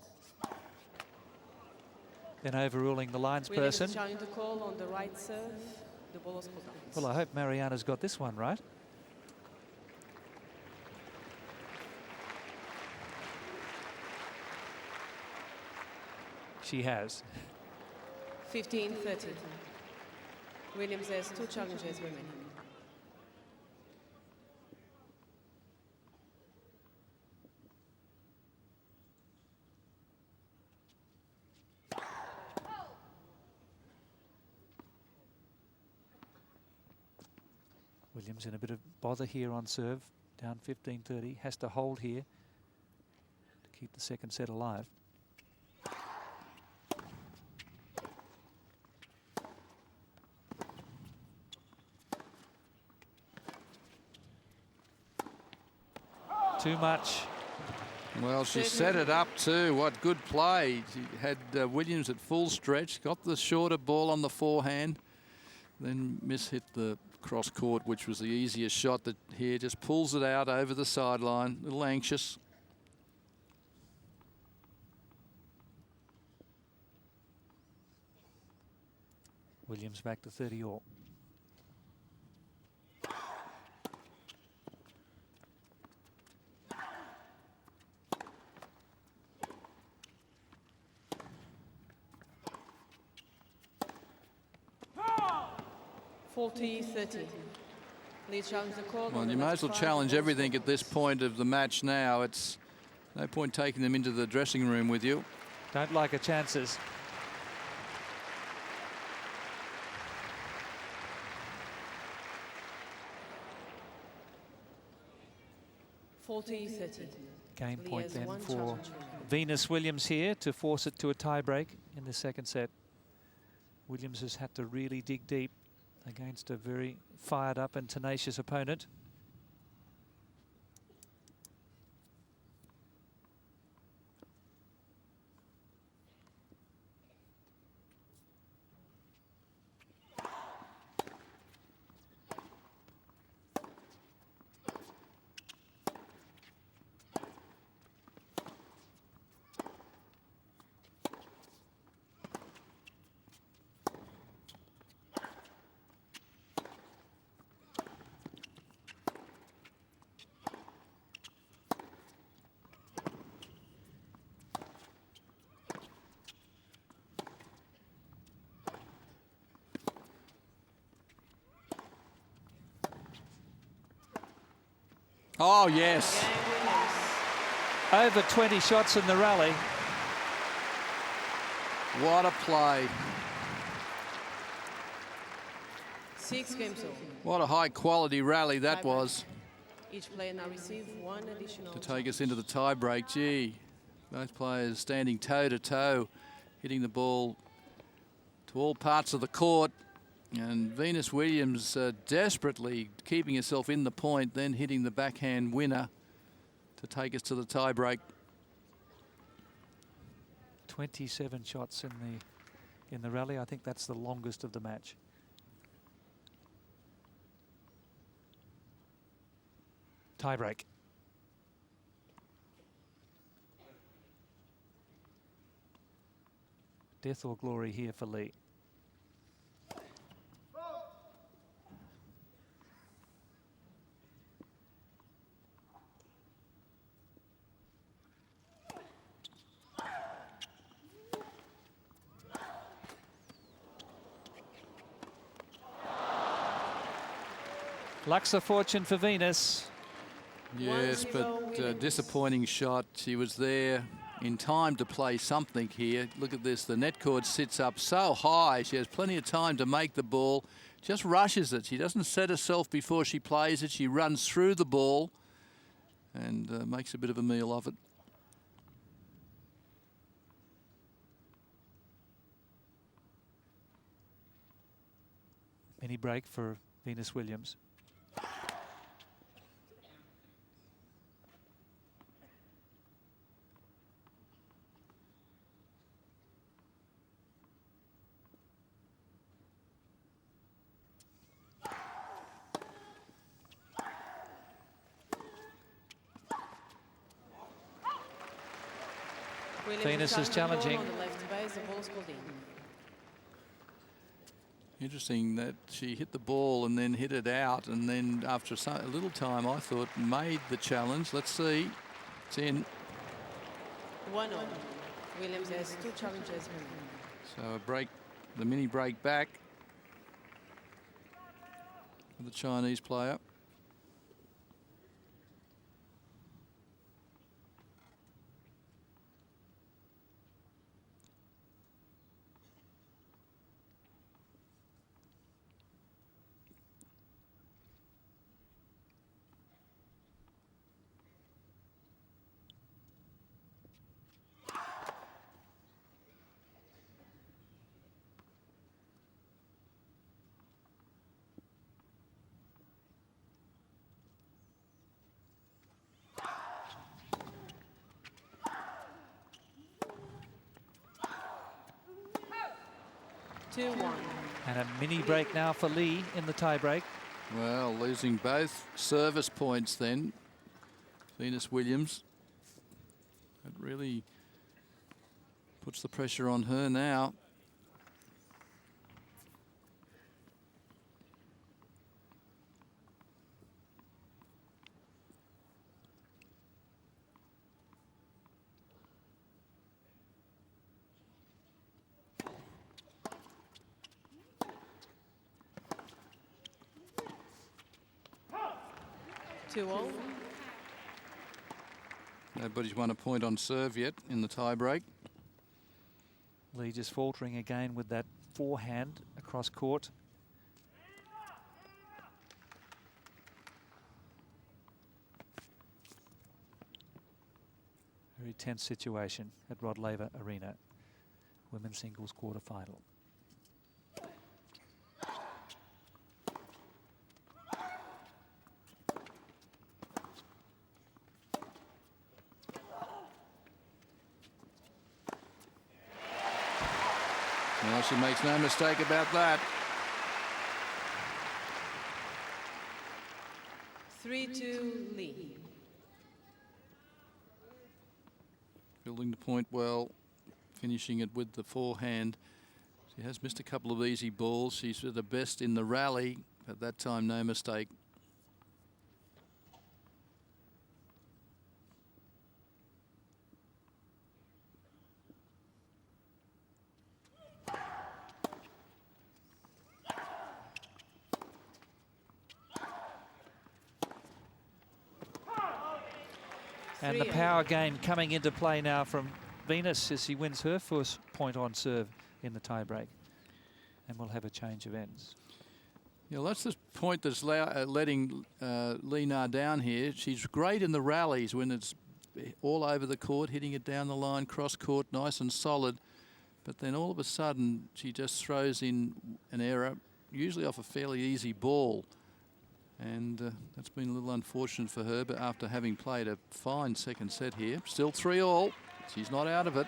Then overruling the linesperson. Williams is trying to call on the right serve. The ball was called out. Well, I hope Mariana's got this one right. She has. 15-30. Williams has 2 challenges remaining. Williams in a bit of bother here on serve, down 15-30, has to hold here to keep the second set alive. Too much. Well, she set it up too. What good play. She had Williams at full stretch, got the shorter ball on the forehand, then mishit the cross court, which was the easiest shot. That here just pulls it out over the sideline, a little anxious. Williams back to 30-all. Please challenge the call. Well, you may as well challenge everything at this point of the match now. It's no point taking them into the dressing room with you. Don't like her chances. Game point then for Venus Williams here to force it to a tie-break in the second set. Williams has had to really dig deep against a very fired up and tenacious opponent. Oh, yes. Over 20 shots in the rally. What a play. 6 games over. What a high quality rally that was Each player now receives 1 additional to take us into the tie break. Gee, both players standing toe to toe, hitting the ball to all parts of the court. And Venus Williams desperately keeping herself in the point, then hitting the backhand winner to take us to the tie break. 27 shots in the rally. I think that's the longest of the match. Tie break. Death or glory here for Lee. Luck's a fortune for Venus. Yes, but disappointing shot. She was there in time to play something here. Look at this. The net cord sits up so high. She has plenty of time to make the ball. Just rushes it. She doesn't set herself before she plays it. She runs through the ball and makes a bit of a meal of it. Mini break for Venus Williams. Venus is challenging. On the left base, the ball is called in. Interesting that she hit the ball and then hit it out, and then after a little time, I thought made the challenge. Let's see. It's in. 1-0. Williams has 2 challenges remaining. So a break, the mini break back for the Chinese player. And a mini break now for Lee in the tie break. Well, losing both service points then. Venus Williams. It really puts the pressure on her now. Nobody's won a point on serve yet in the tie break. Lee just faltering again with that forehand across court. Very tense situation at Rod Laver Arena. Women's singles quarterfinal. Well, she makes no mistake about that. 3-2 Lee. Building the point well, finishing it with the forehand. She has missed a couple of easy balls. She's at the best in the rally. At that time, no mistake. And the power game coming into play now from Venus as he wins her first point on serve in the tie-break. And we'll have a change of ends. Yeah, well, that's the point that's letting Lee Na down here. She's great in the rallies when it's all over the court, hitting it down the line, cross court, nice and solid. But then all of a sudden, she just throws in an error, usually off a fairly easy ball. And that's been a little unfortunate for her, but after having played a fine second set here, still 3-all, she's not out of it.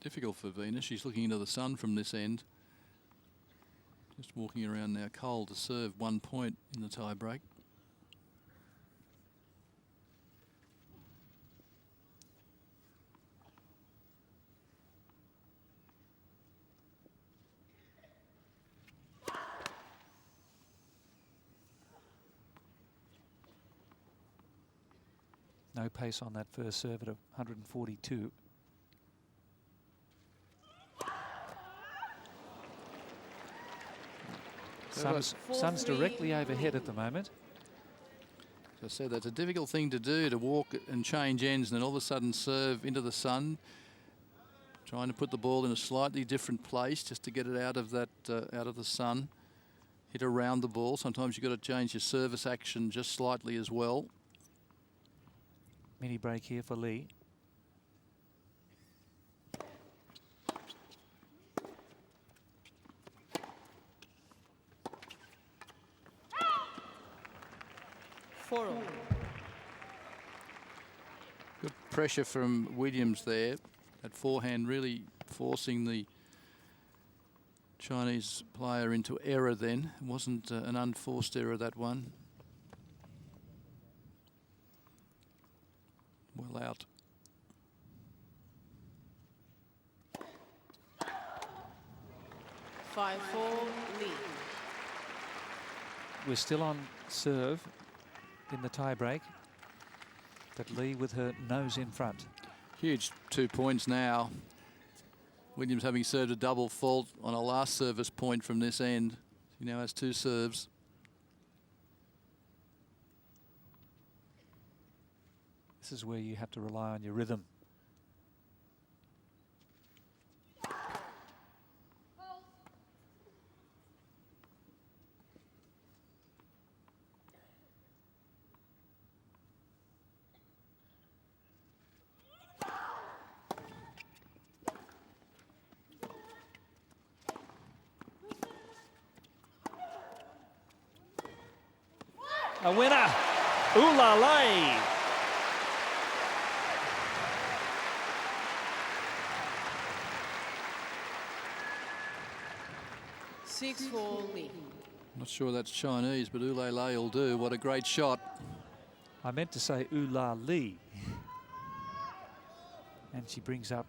Difficult for Venus. She's looking into the sun from this end. Just walking around now cold to serve 1 point in the tie break. No pace on that first serve at 142. Sun's directly overhead at the moment. As I said, that's a difficult thing to do, to walk and change ends and then all of a sudden serve into the sun. Trying to put the ball in a slightly different place just to get it out of that, out of the sun. Hit around the ball. Sometimes you've got to change your service action just slightly as well. Mini break here for Lee. Good pressure from Williams there. That forehand really forcing the Chinese player into error then. It wasn't an unforced error, that one. Well out. Lee. We're still on serve in the tie-break, but Lee with her nose in front. Huge 2 points now. Williams having served a double fault on a last service point from this end. He now has 2 serves. This is where you have to rely on your rhythm. A winner, Ooh La La. Lee. Not sure that's Chinese, but Ulay Lay will do. What a great shot. I meant to say Ooh La Lee. And she brings up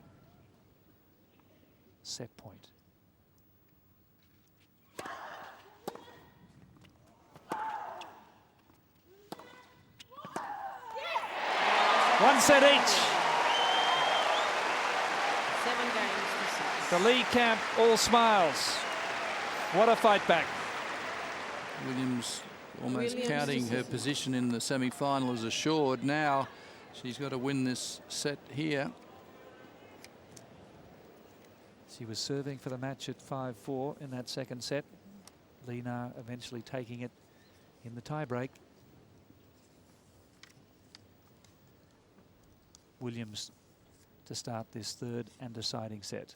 set point. One set each. 7 games to 6. The Lee camp all smiles. What a fight back. Williams almost counting her position in the semi-final as assured. Now she's got to win this set here. She was serving for the match at 5-4 in that second set. Lee Na eventually taking it in the tie-break. Williams to start this third and deciding set.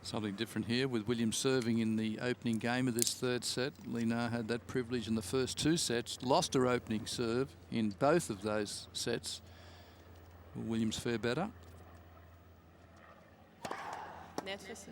Something different here with Williams serving in the opening game of this third set. Lina had that privilege in the first 2 sets, lost her opening serve in both of those sets. Will Williams fare better? Net for 6.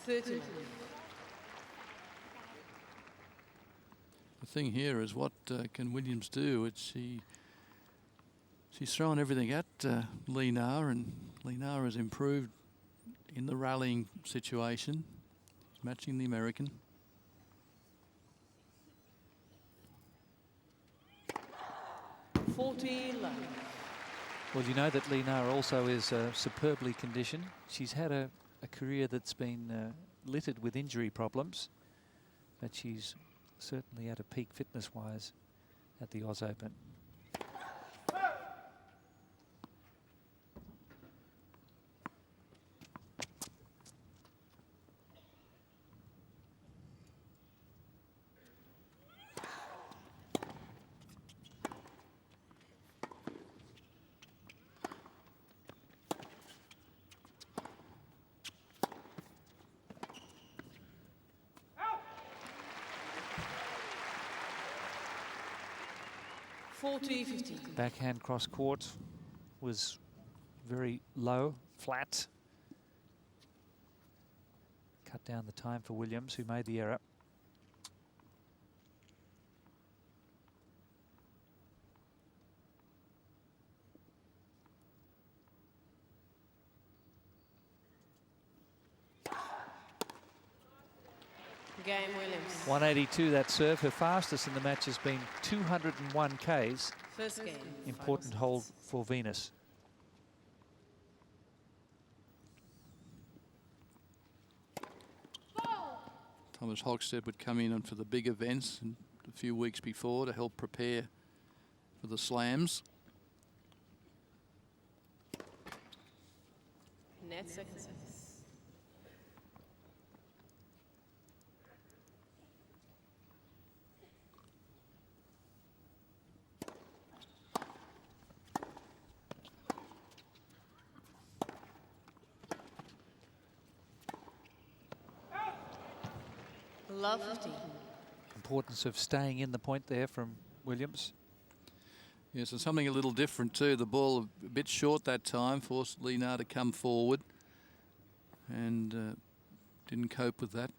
The thing here is what can Williams do? She's thrown everything at Lina, and Lina has improved in the rallying situation, matching the American. Well, you know that Lina also is superbly conditioned. She's had a career that's been littered with injury problems, but she's certainly at a peak fitness-wise at the Oz Open. Backhand cross court was very low, flat. Cut down the time for Williams, who made the error. Game Williams. 182 that serve. Her fastest in the match has been 201 Ks. First game. Important hold for Venus. Thomas Hogsted would come in for the big events a few weeks before to help prepare for the slams. Net second set. Love 15. Importance of staying in the point there from Williams. Yes, and something a little different too. The ball a bit short that time, forced Lina to come forward and didn't cope with that.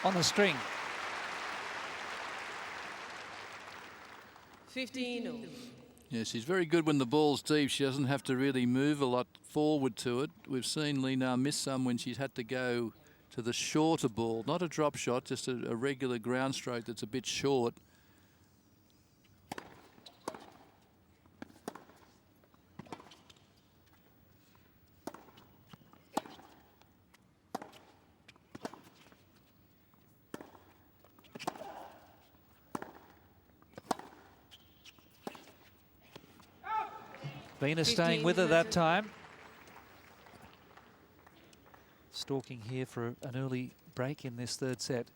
On the string. 15. Yeah, she's very good when the ball's deep. She doesn't have to really move a lot forward to it. We've seen Lina miss some when she's had to go to the shorter ball. Not a drop shot, just a regular ground stroke that's a bit short. Venus staying with her that time. Stalking here for an early break in this third set.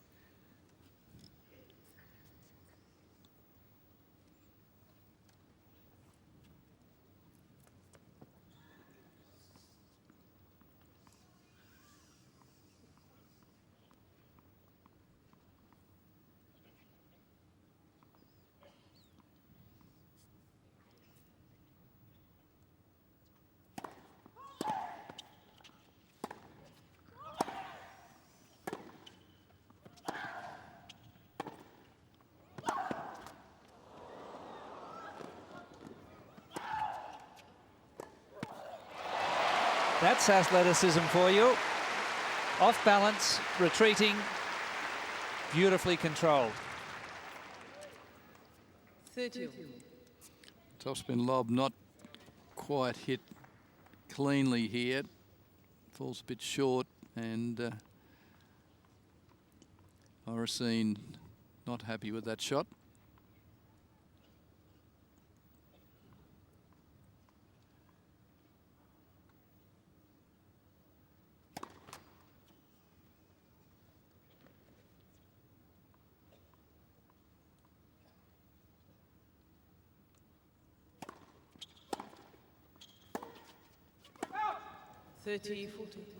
That's athleticism for you. Off balance, retreating, beautifully controlled. 30. Topspin lob not quite hit cleanly here. Falls a bit short, and Racine not happy with that shot.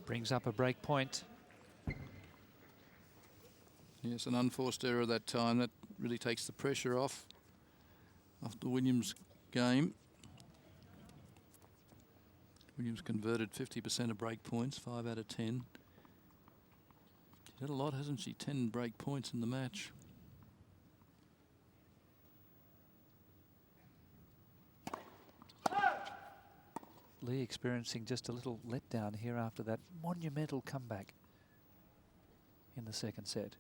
Brings up a break point. Yes, an unforced error that time. That really takes the pressure off the Williams game. Williams converted 50% of break points, 5 out of 10. She's had a lot, hasn't she? 10 break points in the match. Lee experiencing just a little letdown here after that monumental comeback in the second set.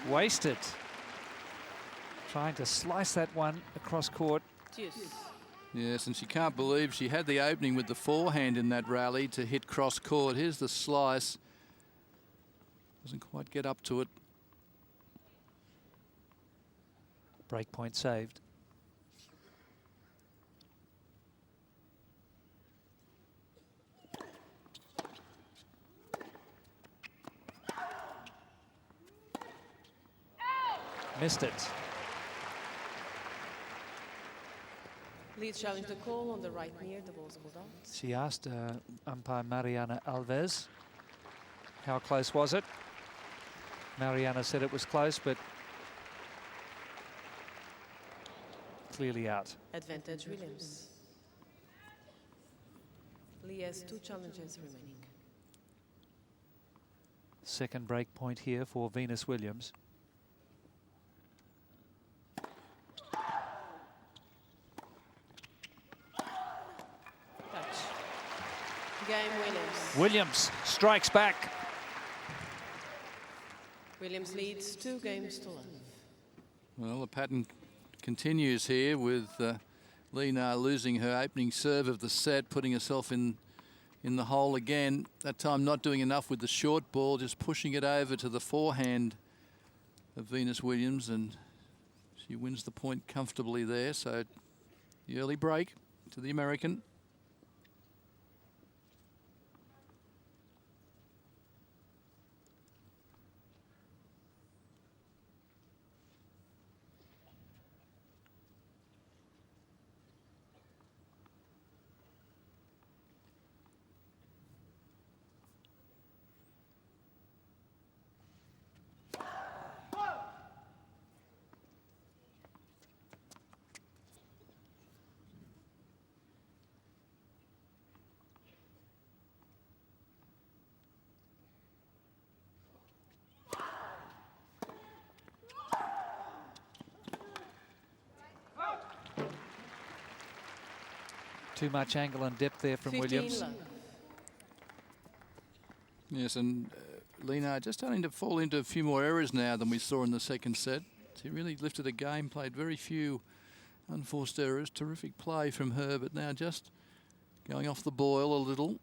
Wasted. Trying to slice that one across court. Yes, and she can't believe she had the opening with the forehand in that rally to hit cross court. Here's the slice. Doesn't quite get up to it. Break point saved. Missed it. Lead challenge the call on the right near the ball's pulled out. She asked umpire Mariana Alves, how close was it? Mariana said it was close, but clearly out. Advantage Williams. Lee has 2 challenges remaining. Second break point here for Venus Williams. Touch. Game Williams. Williams strikes back. Williams leads 2 games to 1. Well, the pattern continues here with Lena losing her opening serve of the set, putting herself in the hole again. That time not doing enough with the short ball, just pushing it over to the forehand of Venus Williams, and she wins the point comfortably there. So the early break to the American. Too much angle and depth there from 15 Williams. love. Yes, and Lena just starting to fall into a few more errors now than we saw in the second set. She really lifted a game, played very few unforced errors. Terrific play from her, but now just going off the boil a little.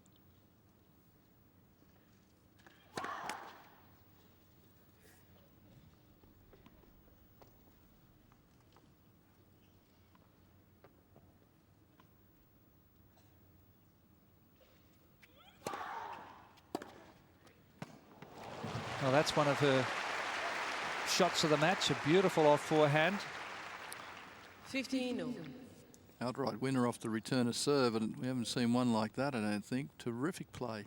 Well, that's one of her shots of the match. A beautiful off forehand. 15-0. Outright winner off the return of serve, and we haven't seen one like that, I don't think. Terrific play.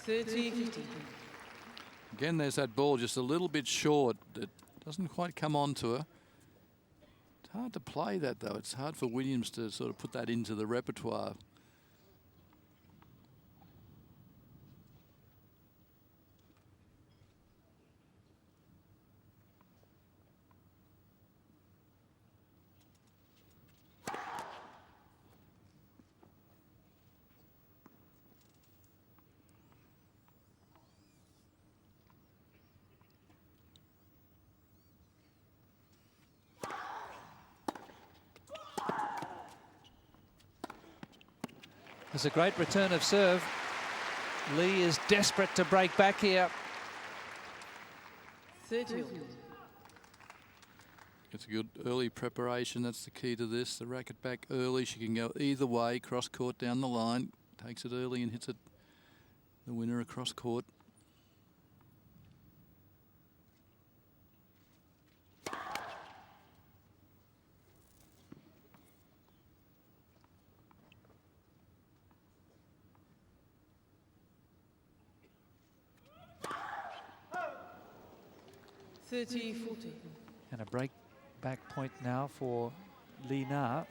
$30-50. Again, there's that ball just a little bit short that Doesn't quite come on to her. It's hard to play that, though. It's hard for Williams to sort of put that into the repertoire. There's a great return of serve. Lee is desperate to break back here. 30. It's a good early preparation. That's the key to this. The racket back early. She can go either way, cross court down the line. Takes it early and hits it the winner across court. And a break back point now for Lee Na.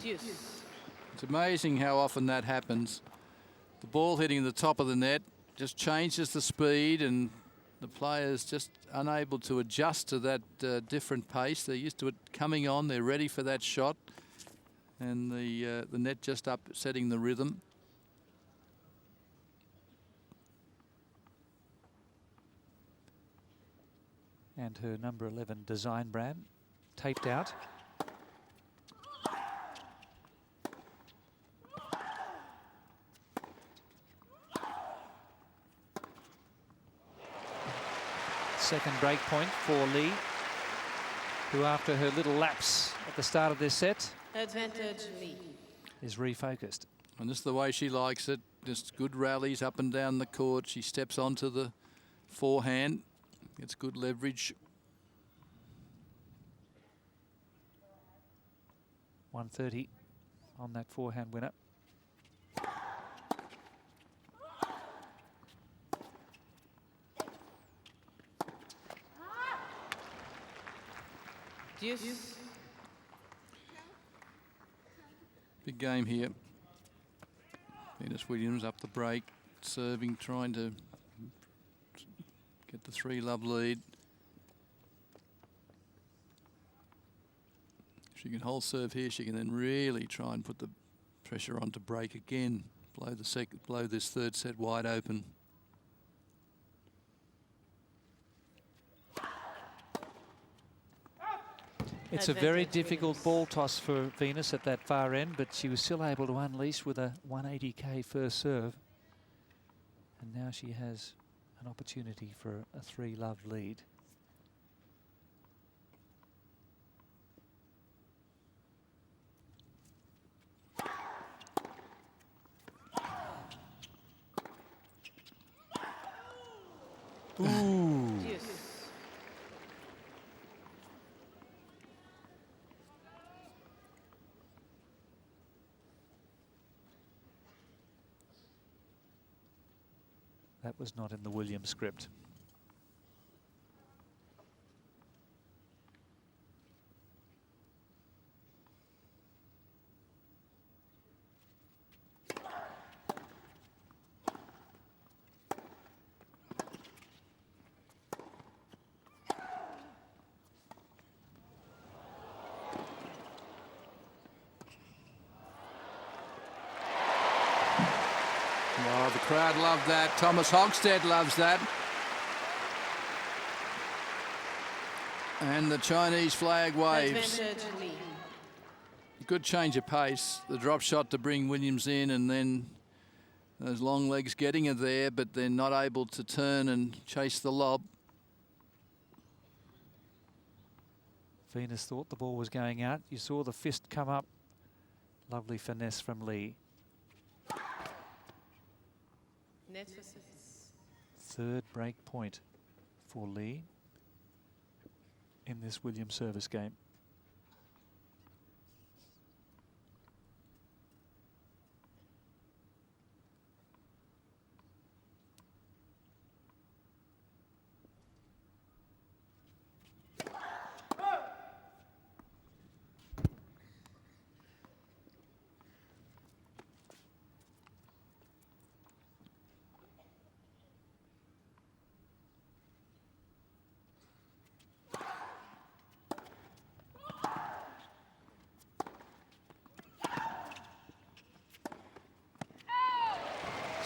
It's amazing how often that happens. The ball hitting the top of the net just changes the speed, and the players just unable to adjust to that different pace. They're used to it coming on. They're ready for that shot, and the net just upsetting the rhythm. And her number 11 design brand taped out. Second break point for Lee, who after her little lapse at the start of this set Advantage Lee. is refocused. And this is the way she likes it. Just good rallies up and down the court. She steps onto the forehand. Gets good leverage. 130 on that forehand winner. Big game here. Venus Williams up the break, serving, trying to get the 3-love lead. If she can hold serve here, she can then really try and put the pressure on to break again. Blow this third set wide open. It's a very difficult ball toss for Venus at that far end, but she was still able to unleash with a 180k first serve. And now she has an opportunity for a 3-love lead. Ooh. That was not in the Williams script. Oh, the crowd loved that. Thomas Hogstead loves that. And the Chinese flag waves. good change of pace. The drop shot to bring Williams in, and then those long legs getting her there, but they're not able to turn and chase the lob. Venus thought the ball was going out. You saw the fist come up. Lovely finesse from Lee. Net for 6. Third break point for Lee in this Williams service game.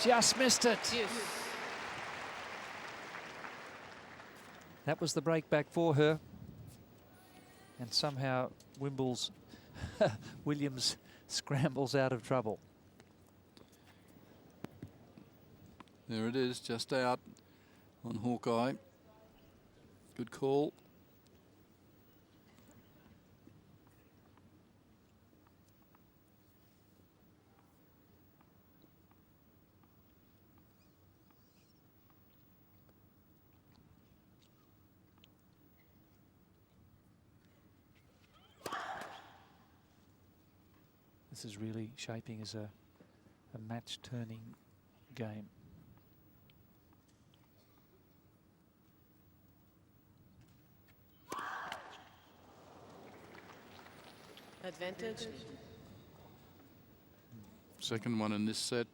Just missed it. Deuce. That was the break back for her. And somehow Williams scrambles out of trouble. There it is, just out on Hawkeye. Good call. This is really shaping as a match-turning game. Advantage. Second one in this set.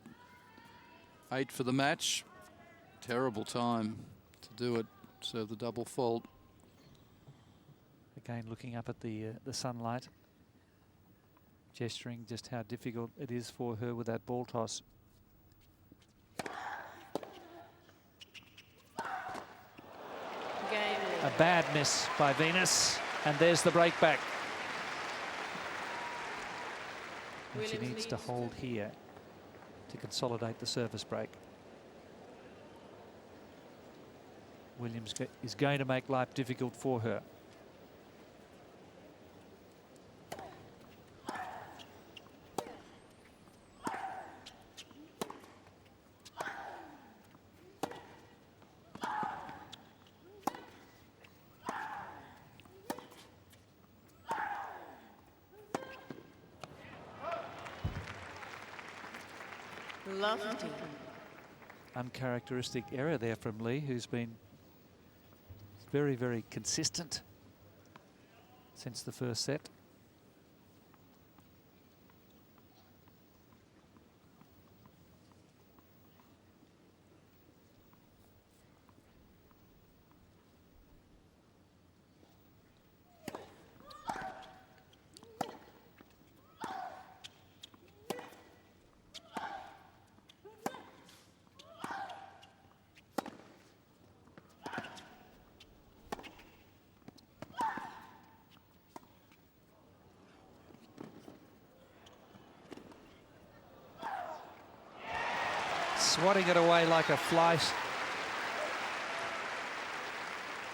8 for the match. Terrible time to do it. Serve the double fault. Again, looking up at the sunlight, gesturing just how difficult it is for her with that ball toss. Game. A bad miss by Venus, and there's the break back. And she Williams needs to leads. hold here to consolidate the service break. Williams is going to make life difficult for her. Lofty. Uncharacteristic error there from Lee, who's been very, very consistent since the first set. Swatting it away like a flight.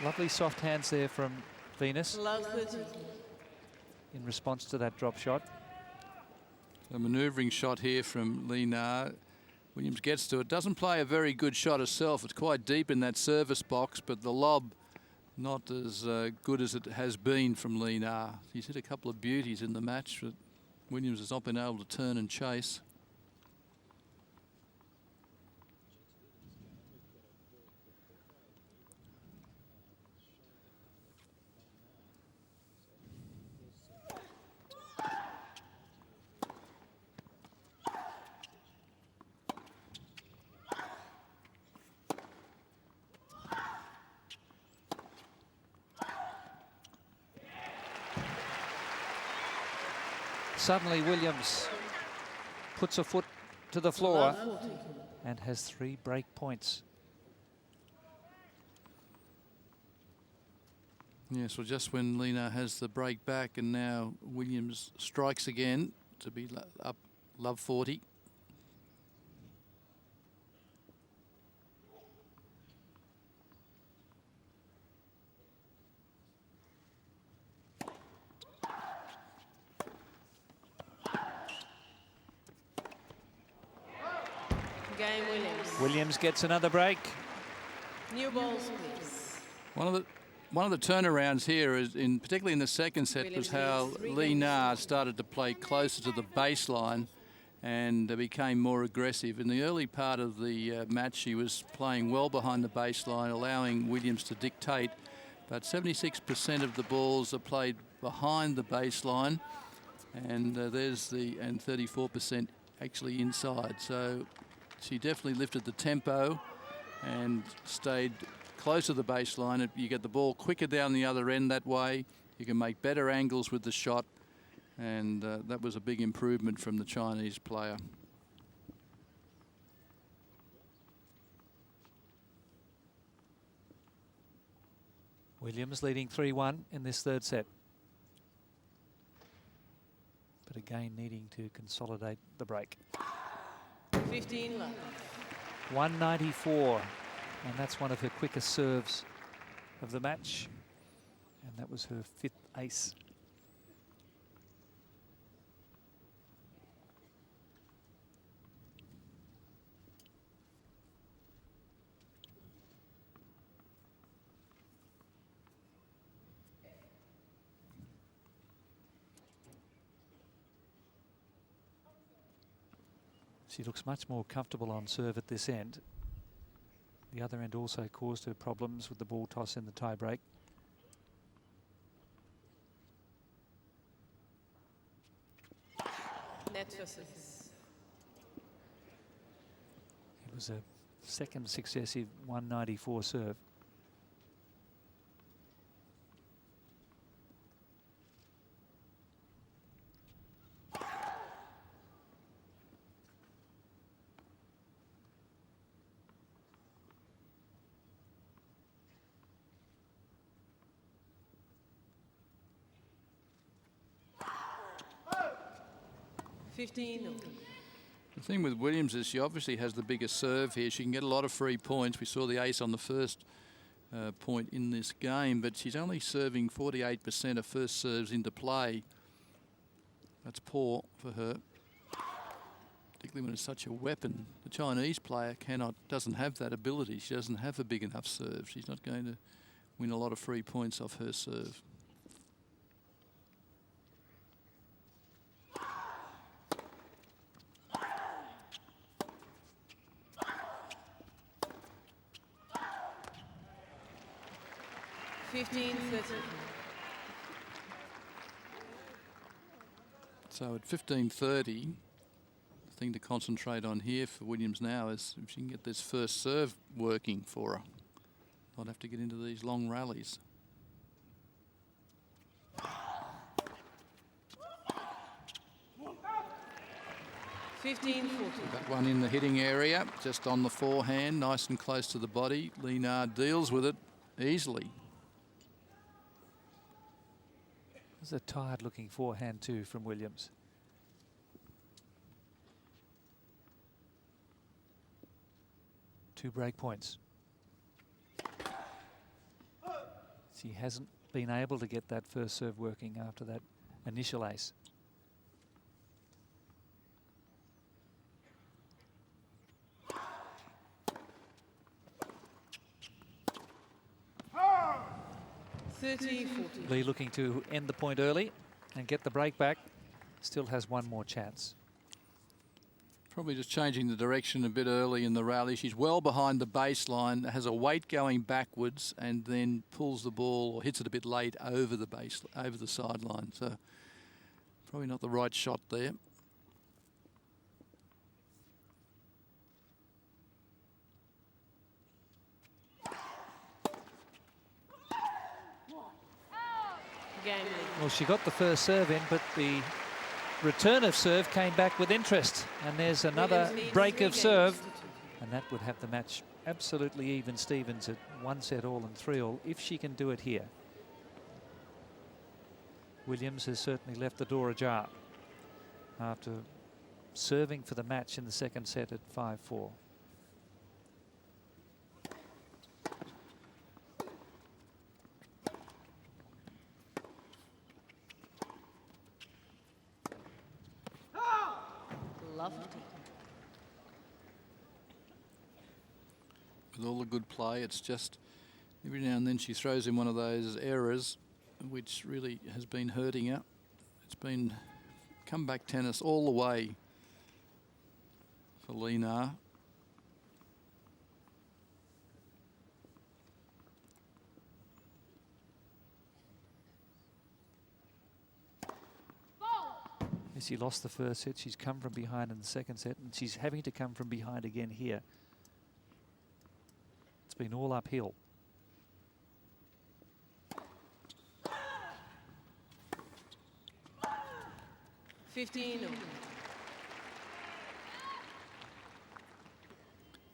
Lovely soft hands there from Venus in response to that drop shot. A manoeuvring shot here from Lee Na. Williams gets to it. Doesn't play a very good shot herself. It's quite deep in that service box, but the lob not as good as it has been from Lee Na. He's hit a couple of beauties in the match, but Williams has not been able to turn and chase. Suddenly Williams puts a foot to the floor and has 3 break points. Yes, well, just when Lena has the break back, and now Williams strikes again to be up love 40. Game Williams. Williams gets another break. New balls, please. One of the turnarounds here is, particularly in the second set, was how Lena started to play closer to the baseline and became more aggressive. In the early part of the match, she was playing well behind the baseline, allowing Williams to dictate. But 76% of the balls are played behind the baseline, and 34% actually inside. So she definitely lifted the tempo and stayed close to the baseline. You get the ball quicker down the other end that way. You can make better angles with the shot, and that was a big improvement from the Chinese player. Williams leading 3-1 in this third set. But again needing to consolidate the break. 15 love. 194. And that's one of her quickest serves of the match. And that was her 5th ace. She looks much more comfortable on serve at this end. The other end also caused her problems with the ball toss in the tie break. Net for 6. It was a second successive 194 serve. The thing with Williams is she obviously has the biggest serve here. She can get a lot of free points. We saw the ace on the first point in this game, but she's only serving 48% of first serves into play. That's poor for her, particularly when it's such a weapon. The Chinese player doesn't have that ability. She doesn't have a big enough serve. She's not going to win a lot of free points off her serve. So at 15:30, the thing to concentrate on here for Williams now is if she can get this first serve working for her. Not have to get into these long rallies. That one in the hitting area, just on the forehand, nice and close to the body. Lena deals with it easily. There's a tired looking forehand too from Williams. Two break points. She hasn't been able to get that first serve working after that initial ace. Lee looking to end the point early and get the break back. Still has one more chance. Probably just changing the direction a bit early in the rally. She's well behind the baseline, has a weight going backwards, and then pulls the ball or hits it a bit late over the over the sideline. So probably not the right shot there. Well, she got the first serve in, but the return of serve came back with interest. And there's another break of serve. And that would have the match absolutely even Stevens at 1 set all and 3 all if she can do it here. Williams has certainly left the door ajar after serving for the match in the second set at 5-4. Lovely. With all the good play, it's just every now and then she throws in one of those errors which really has been hurting her. It's been comeback tennis all the way for Lena. She lost the first set. She's come from behind in the second set, and she's having to come from behind again here. It's been all uphill.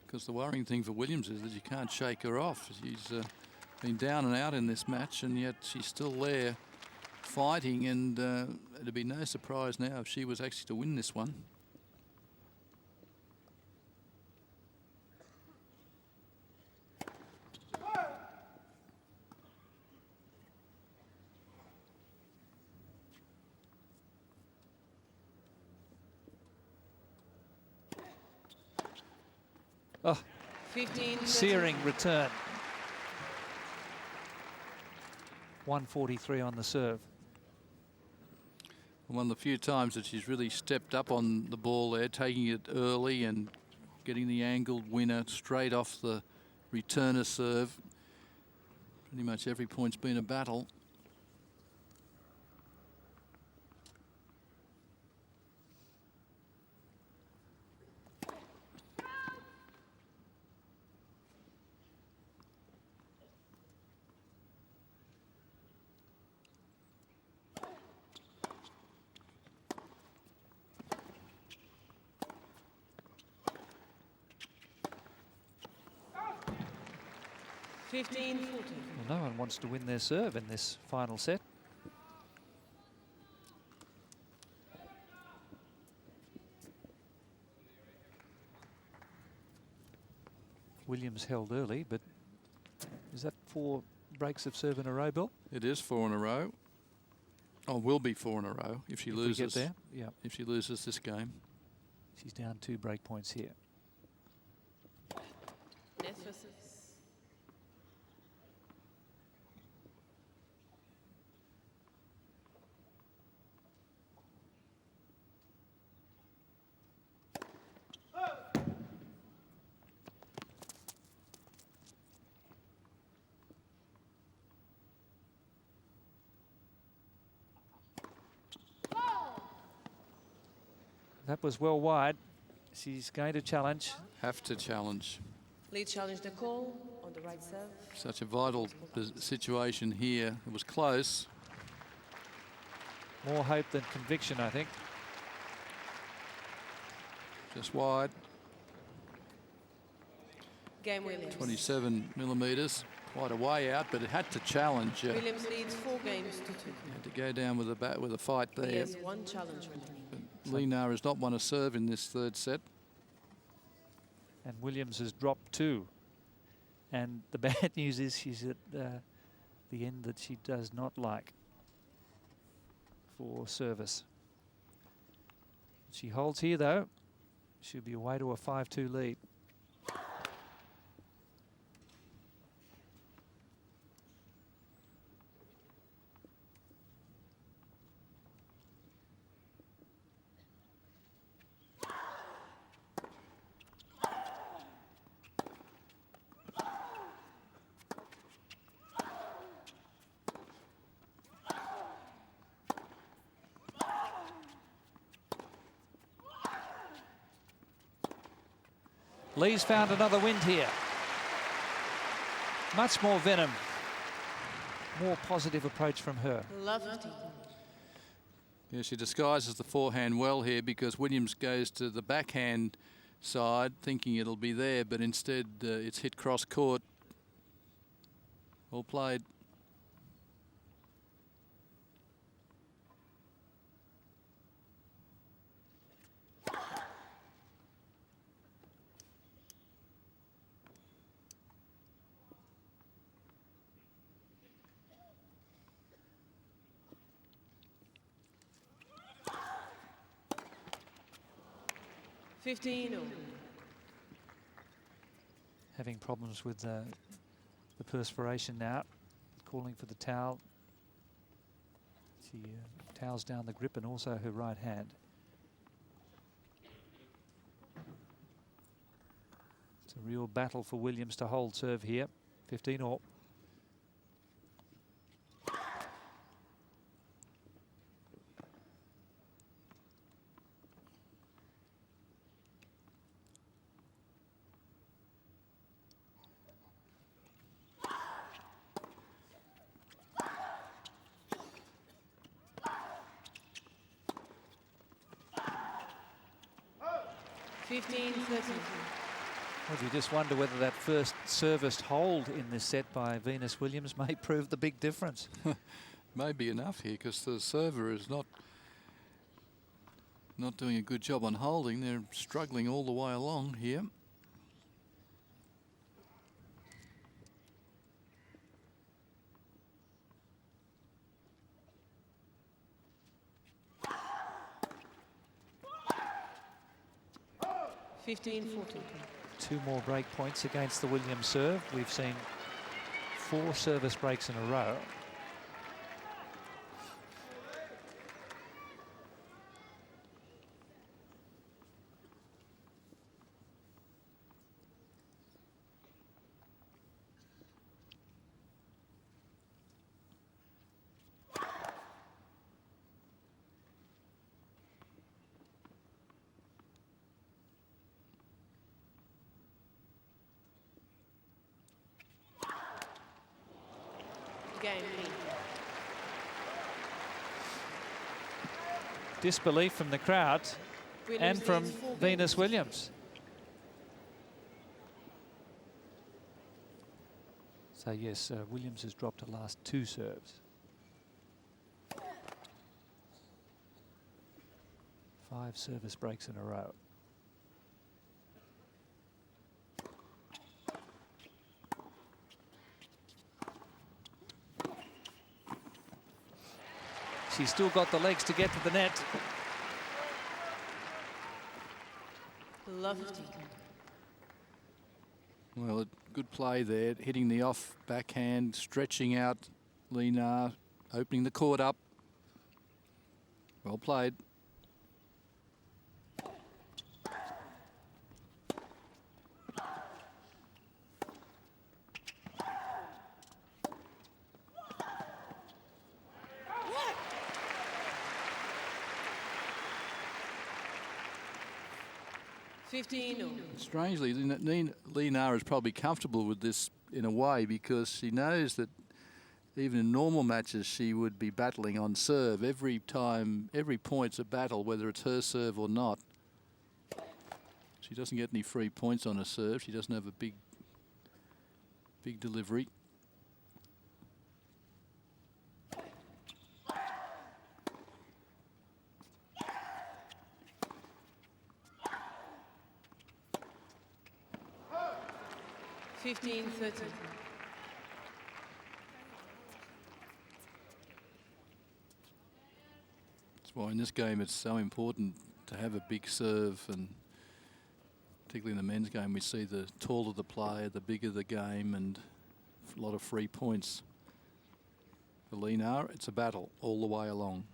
Because the worrying thing for Williams is that you can't shake her off. She's been down and out in this match, and yet she's still there fighting, and it'd be no surprise now if she was actually to win this one. Oh, 15 searing return. 143 on the serve. One of the few times that she's really stepped up on the ball there, taking it early and getting the angled winner straight off the returner serve. Pretty much every point's been a battle. Well, no one wants to win their serve in this final set. Williams held early, but is that 4 breaks of serve in a row, Bill? It is 4 in a row. Oh, will be 4 in a row if she loses. We get there, yeah. If she loses this game. She's down 2 break points here. That was well wide. She's going to challenge. Have to challenge. Lead challenge the call on the right serve. Such a vital situation here. It was close. More hope than conviction, I think. Just wide. Game Williams. 27 millimetres. Quite a way out, but it had to challenge. Williams leads 4 games to 2. Had to go down with a fight there. He has 1 challenge remaining. Lena has not won a serve in this third set. And Williams has dropped 2. And the bad news is she's at the end that she does not like for service. She holds here, though. She'll be away to a 5-2 lead. Lee's found another wind here. Much more venom. More positive approach from her. Lovely. Yeah, she disguises the forehand well here because Williams goes to the backhand side thinking it'll be there, but instead it's hit cross court. Well played. 15 all. Having problems with the perspiration now. Calling for the towel. She towels down the grip and also her right hand. It's a real battle for Williams to hold serve here. 15 all. Well, you just wonder whether that first serviced hold in this set by Venus Williams may prove the big difference. May be enough here because the server is not doing a good job on holding. They're struggling all the way along here. Two more break points against the Williams serve. We've seen 4 service breaks in a row. Disbelief from the crowd and from Venus Williams. So yes, Williams has dropped her last 2 serves. 5 service breaks in a row. She's still got the legs to get to the net. Lovely. Well, a good play there, hitting the off backhand, stretching out Lena, opening the court up. Well played. Strangely, Lena is probably comfortable with this in a way because she knows that even in normal matches she would be battling on serve. Every time, every point's a battle, whether it's her serve or not. She doesn't get any free points on her serve. She doesn't have a big delivery. That's why in this game it's so important to have a big serve, and particularly in the men's game we see the taller the player, the bigger the game, and a lot of free points. For Lena, it's a battle all the way along.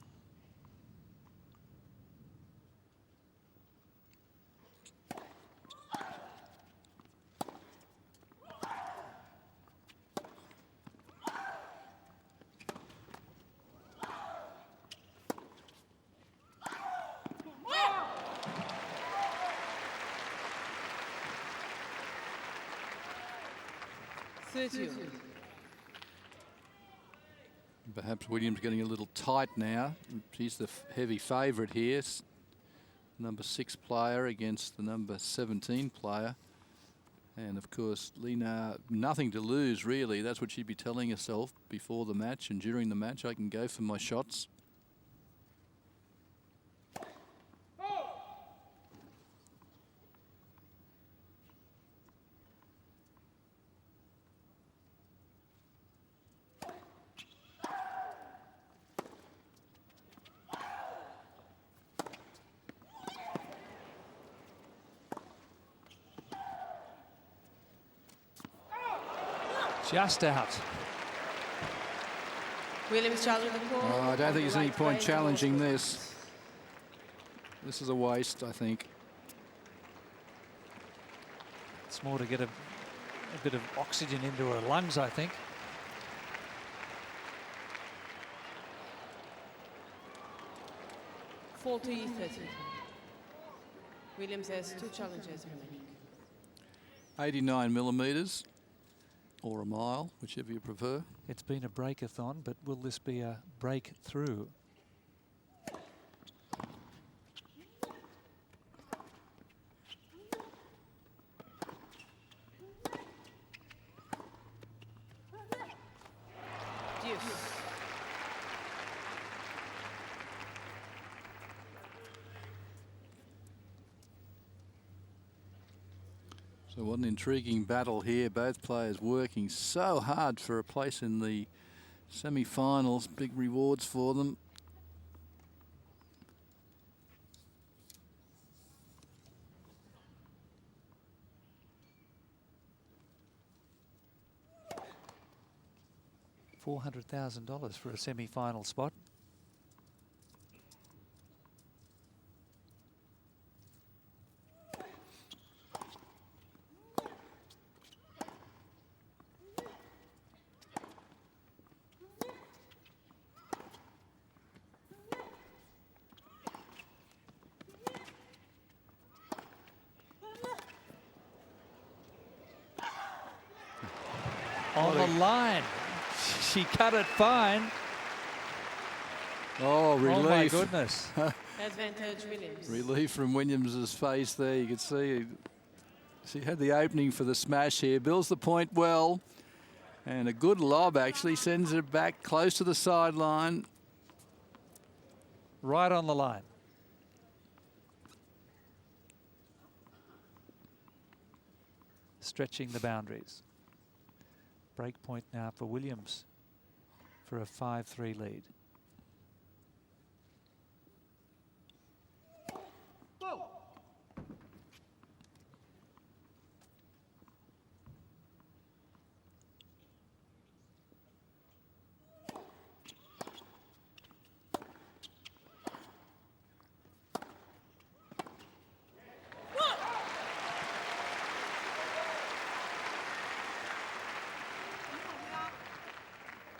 Perhaps Williams getting a little tight now. She's the heavy favourite here. Number 6 player against the number 17 player. And of course, Lena, nothing to lose really. That's what she'd be telling herself before the match and during the match. I can go for my shots. Just out. Williams challenged the call. Oh, I don't on think the there's any right point range, challenging the ball this. This is a waste, I think. It's more to get a bit of oxygen into her lungs, I think. goes 40-30. Williams has 2 challenges remaining. 89 millimetres or a mile, whichever you prefer. It's been a breakathon, but will this be a breakthrough? Deuce. So what an intriguing battle here. Both players working so hard for a place in the semi-finals. Big rewards for them. $400,000 for a semi-final spot. On the line. She cut it fine. Oh, relief. Oh my goodness. Advantage Williams. Relief from Williams's face there. You can see she had the opening for the smash here. Builds the point well. And a good lob actually sends it back close to the sideline. Right on the line. Stretching the boundaries. Break point now for Williams for a 5-3 lead. Whoa.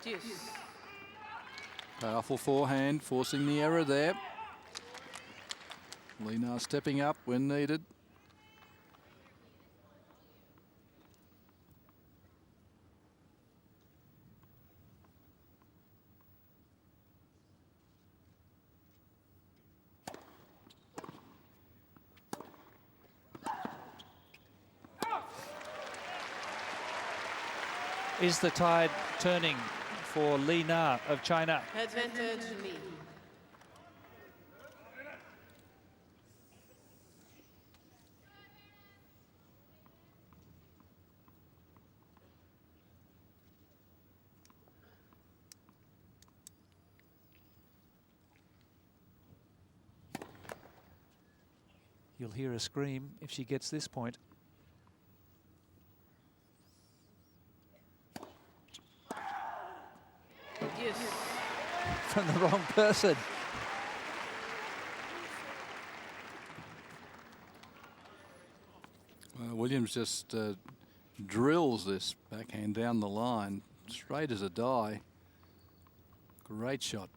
Deuce. Powerful forehand, forcing the error there. Lena stepping up when needed. Is the tide turning for Li Na of China? Advantage Lee. You'll hear a scream if she gets this point. Deuce. From the wrong person. Williams just drills this backhand down the line, straight as a die. Great shot.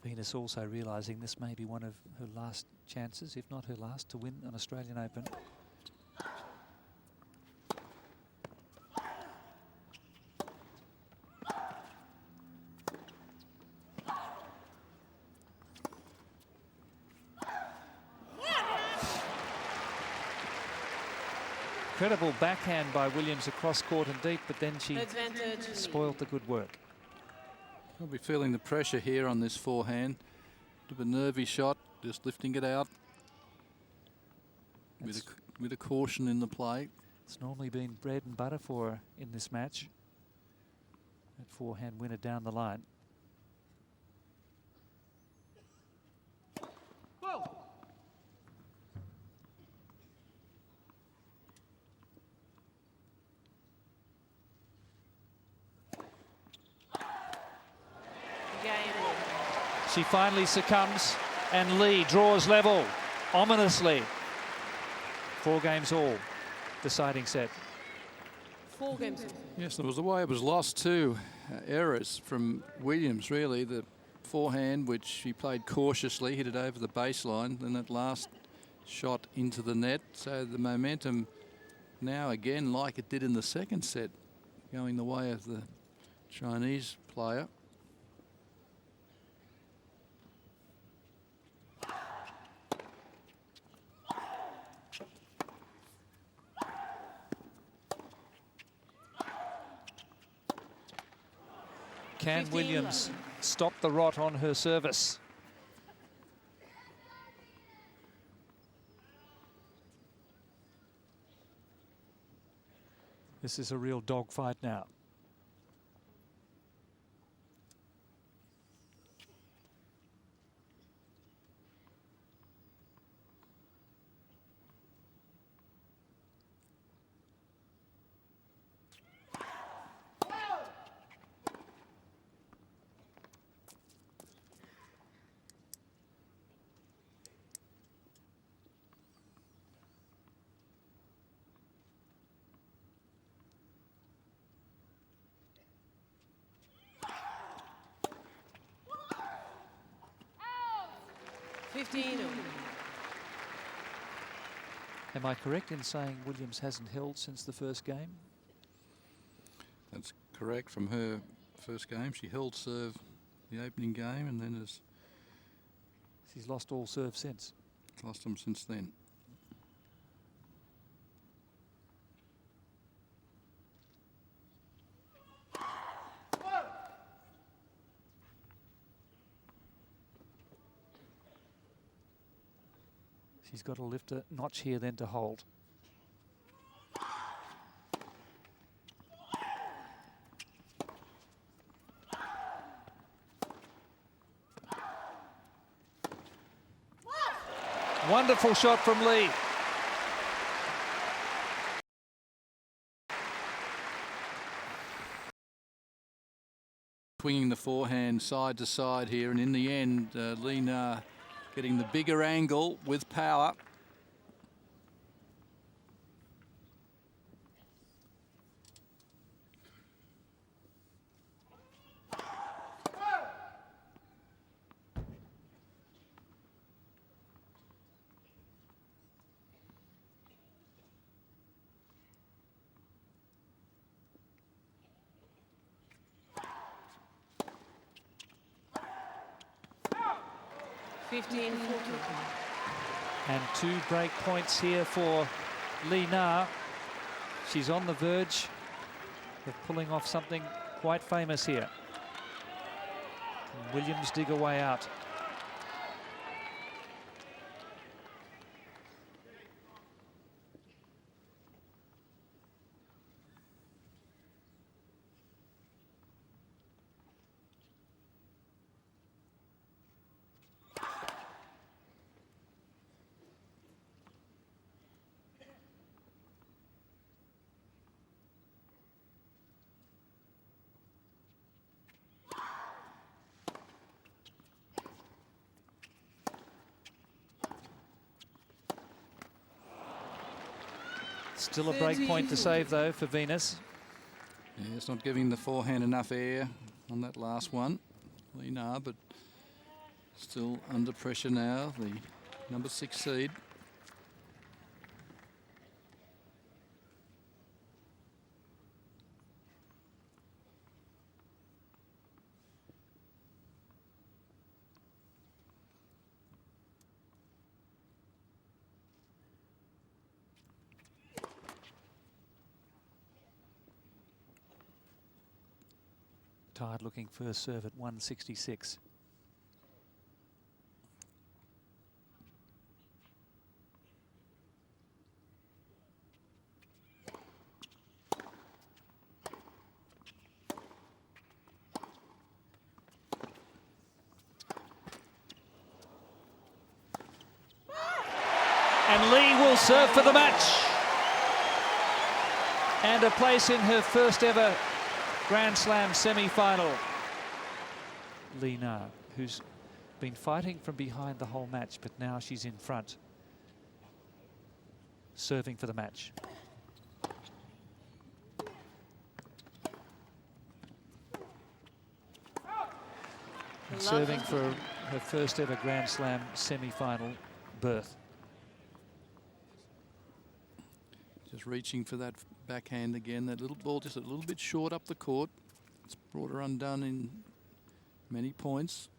Venus also realising this may be one of her last chances, if not her last, to win an Australian Open. Incredible backhand by Williams across court and deep, but then she Advantage Lee. spoilt the good work. I'll be feeling the pressure here on this forehand. Bit of a nervy shot, just lifting it out. With a caution in the play. It's normally been bread and butter for her in this match. That forehand winner down the line. Whoa. She finally succumbs, and Lee draws level, ominously. 4 games all, deciding set. 4 games. Yes, there was the way it was lost too. Errors from Williams, really. The forehand, which she played cautiously, hit it over the baseline. Then that last shot into the net. So the momentum now again, like it did in the second set, going the way of the Chinese player. Can Williams stop the rot on her service? This is a real dogfight now. Am I correct in saying Williams hasn't held since the first game? That's correct. From her first game, she held serve the opening game, and then has She's lost all serve since. lost them since then. She's got to lift a notch here then to hold. Wonderful shot from Lee. Swinging the forehand side to side here, and in the end, Lee Na getting the bigger angle with power. And 2 break points here for Lee Na. She's on the verge of pulling off something quite famous here. Can Williams dig a way out? Still a break point to save, though, for Venus. Yeah, it's not giving the forehand enough air on that last one, Lee Na, but still under pressure now, the number 6 seed. Tired looking first serve at 166. And Lee will serve for the match. And a place in her first ever Grand Slam semi-final. Lee Na, who's Been fighting from behind the whole match, but now she's in front. Serving for the match. And serving for her first ever Grand Slam semi-final berth. Just reaching for that backhand again. That little ball just a little bit short up the court. It's brought her undone in many points.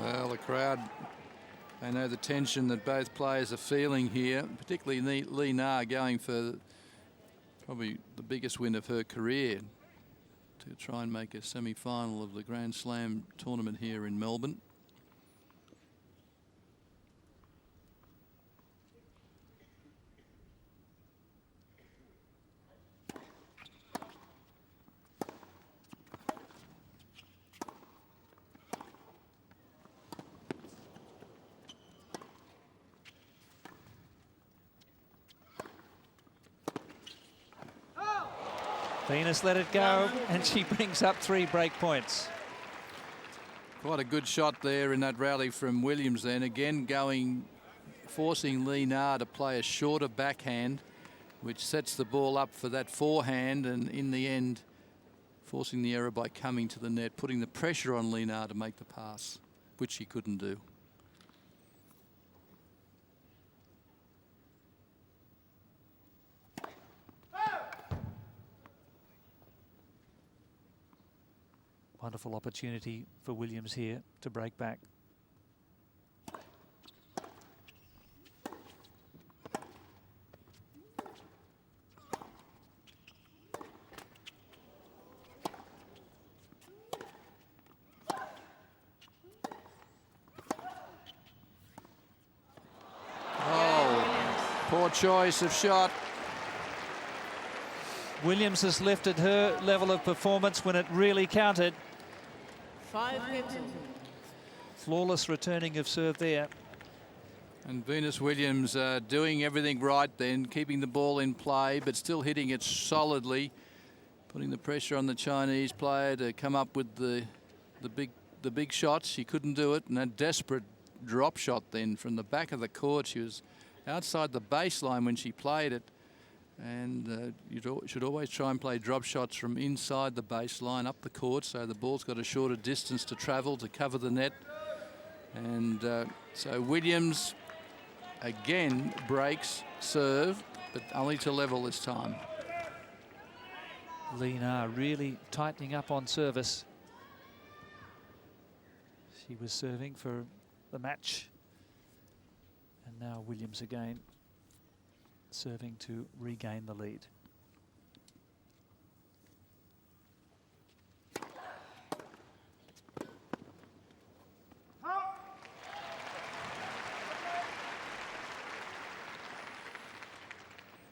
Well, the crowd, they know the tension that both players are feeling here, particularly Lee Na going for probably the biggest win of her career to try and make a semi-final of the Grand Slam tournament here in Melbourne. Venus let it go, and she brings up 3 break points. Quite a good shot there in that rally from Williams then. Again forcing Lee Na to play a shorter backhand, which sets the ball up for that forehand, and in the end forcing the error by coming to the net, putting the pressure on Lee Na to make the pass, which she couldn't do. Wonderful opportunity for Williams here to break back. Oh, poor choice of shot. Williams has lifted her level of performance when it really counted. 5-2. Flawless returning of serve there. And Venus Williams doing everything right then, keeping the ball in play, but still hitting it solidly, putting the pressure on the Chinese player to come up with the big shots. She couldn't do it, and a desperate drop shot then from the back of the court. She was outside the baseline when she played it. And you should always try and play drop shots from inside the baseline up the court, so the ball's got a shorter distance to travel to cover the net. And so Williams again breaks serve, but only to level this time. Lee Na really tightening up on service. She was serving for the match. And now Williams again serving to regain the lead.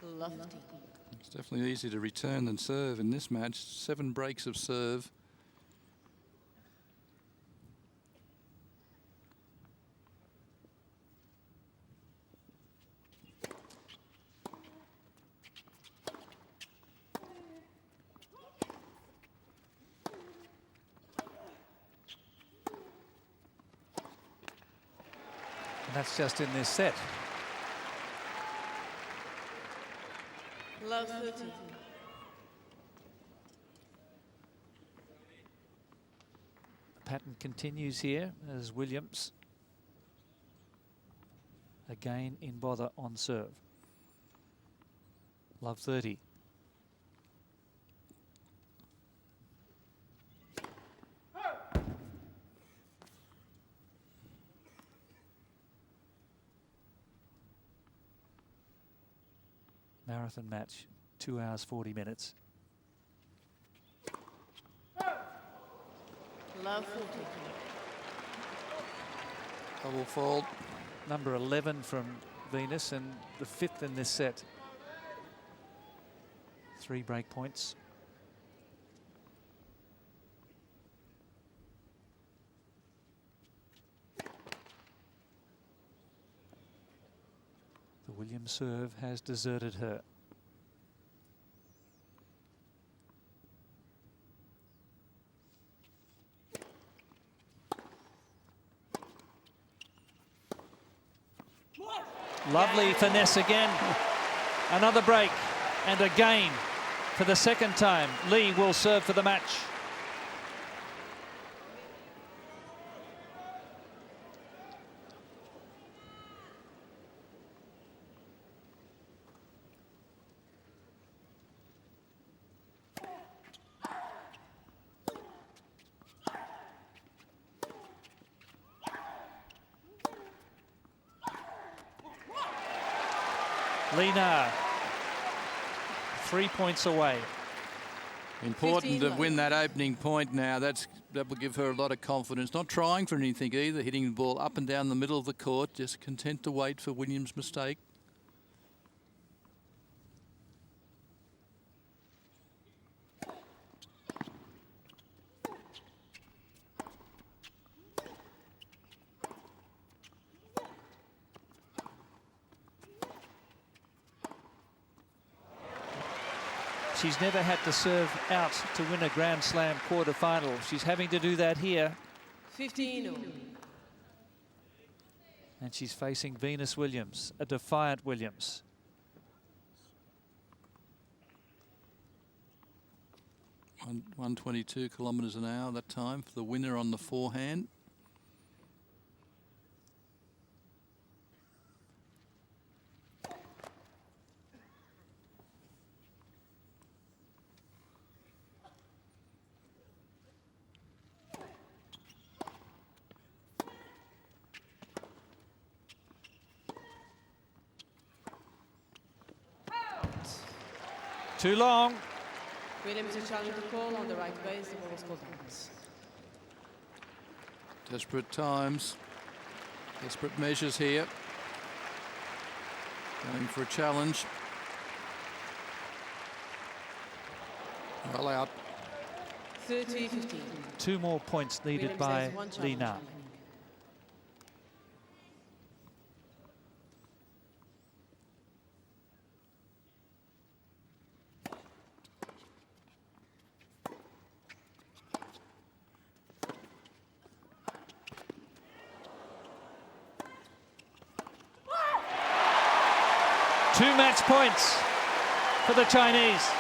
Lofty. It's definitely easier to return than serve in this match. 7 breaks of serve. And that's just in this set. Love 30. The pattern continues here as Williams again in bother on serve. Love 30. Marathon match, 2 hours 40 minutes. Love 40. Double fault. Number 11 from Venus and the 5th in this set. 3 break points. Williams' serve has deserted her. Lovely finesse again. Another break and a gain for the second time. Lee will serve for the match. Lena, 3 points away. Important to win that opening point now. That will give her a lot of confidence. Not trying for anything either, hitting the ball up and down the middle of the court, just content to wait for Williams' mistake. She's never had to serve out to win a Grand Slam quarterfinal. She's having to do that here. 15. And she's facing Venus Williams, a defiant Williams. 122 kilometres an hour that time for the winner on the forehand. Too long. Williams is challenging the call on the right base. The ball is called out. Desperate times. Desperate measures here. Going for a challenge. Well out. 30-15. 2 more points needed by Lena. Two match points for the Chinese.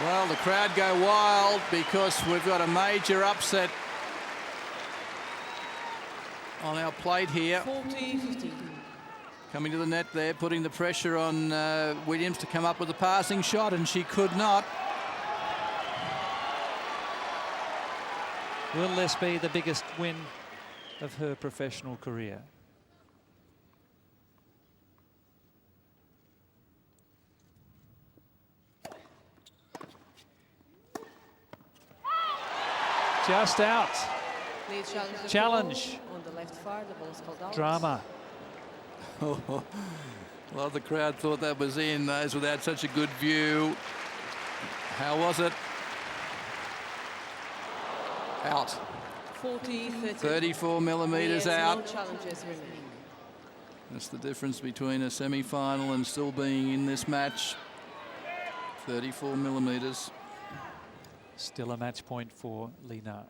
Well, the crowd go wild because we've got a major upset on our plate here. 40-15. Coming to the net there, putting the pressure on Williams to come up with a passing shot, and she could not. Will this be the biggest win of her professional career? Just out. Challenge. On the left far, the ball is called out. Drama. Well, the crowd thought that was in, those without such a good view. How was it? Out. 40-30. 34 millimetres Yes, out. no challenges remaining. That's the difference between a semi-final and still being in this match. 34 millimetres. Still a match point for Lena.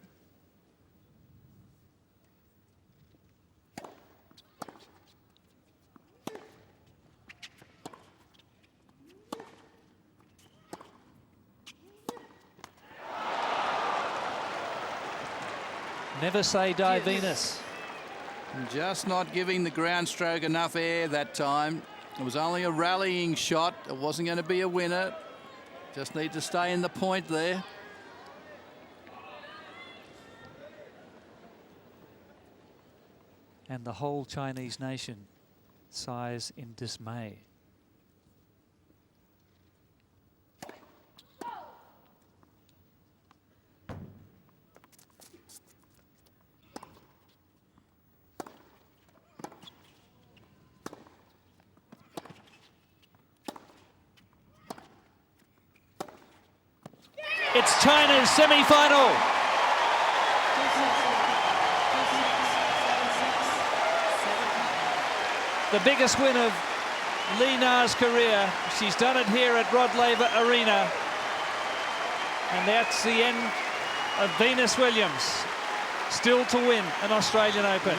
Never say die, Venus. Just not giving the ground stroke enough air that time. It was only a rallying shot. It wasn't going to be a winner. Just need to stay in the point there. And the whole Chinese nation sighs in dismay. It's China's semi-final. the biggest win of Li Na's career. She's done it here at Rod Laver Arena. And that's the end of Venus Williams, still to win an Australian Open.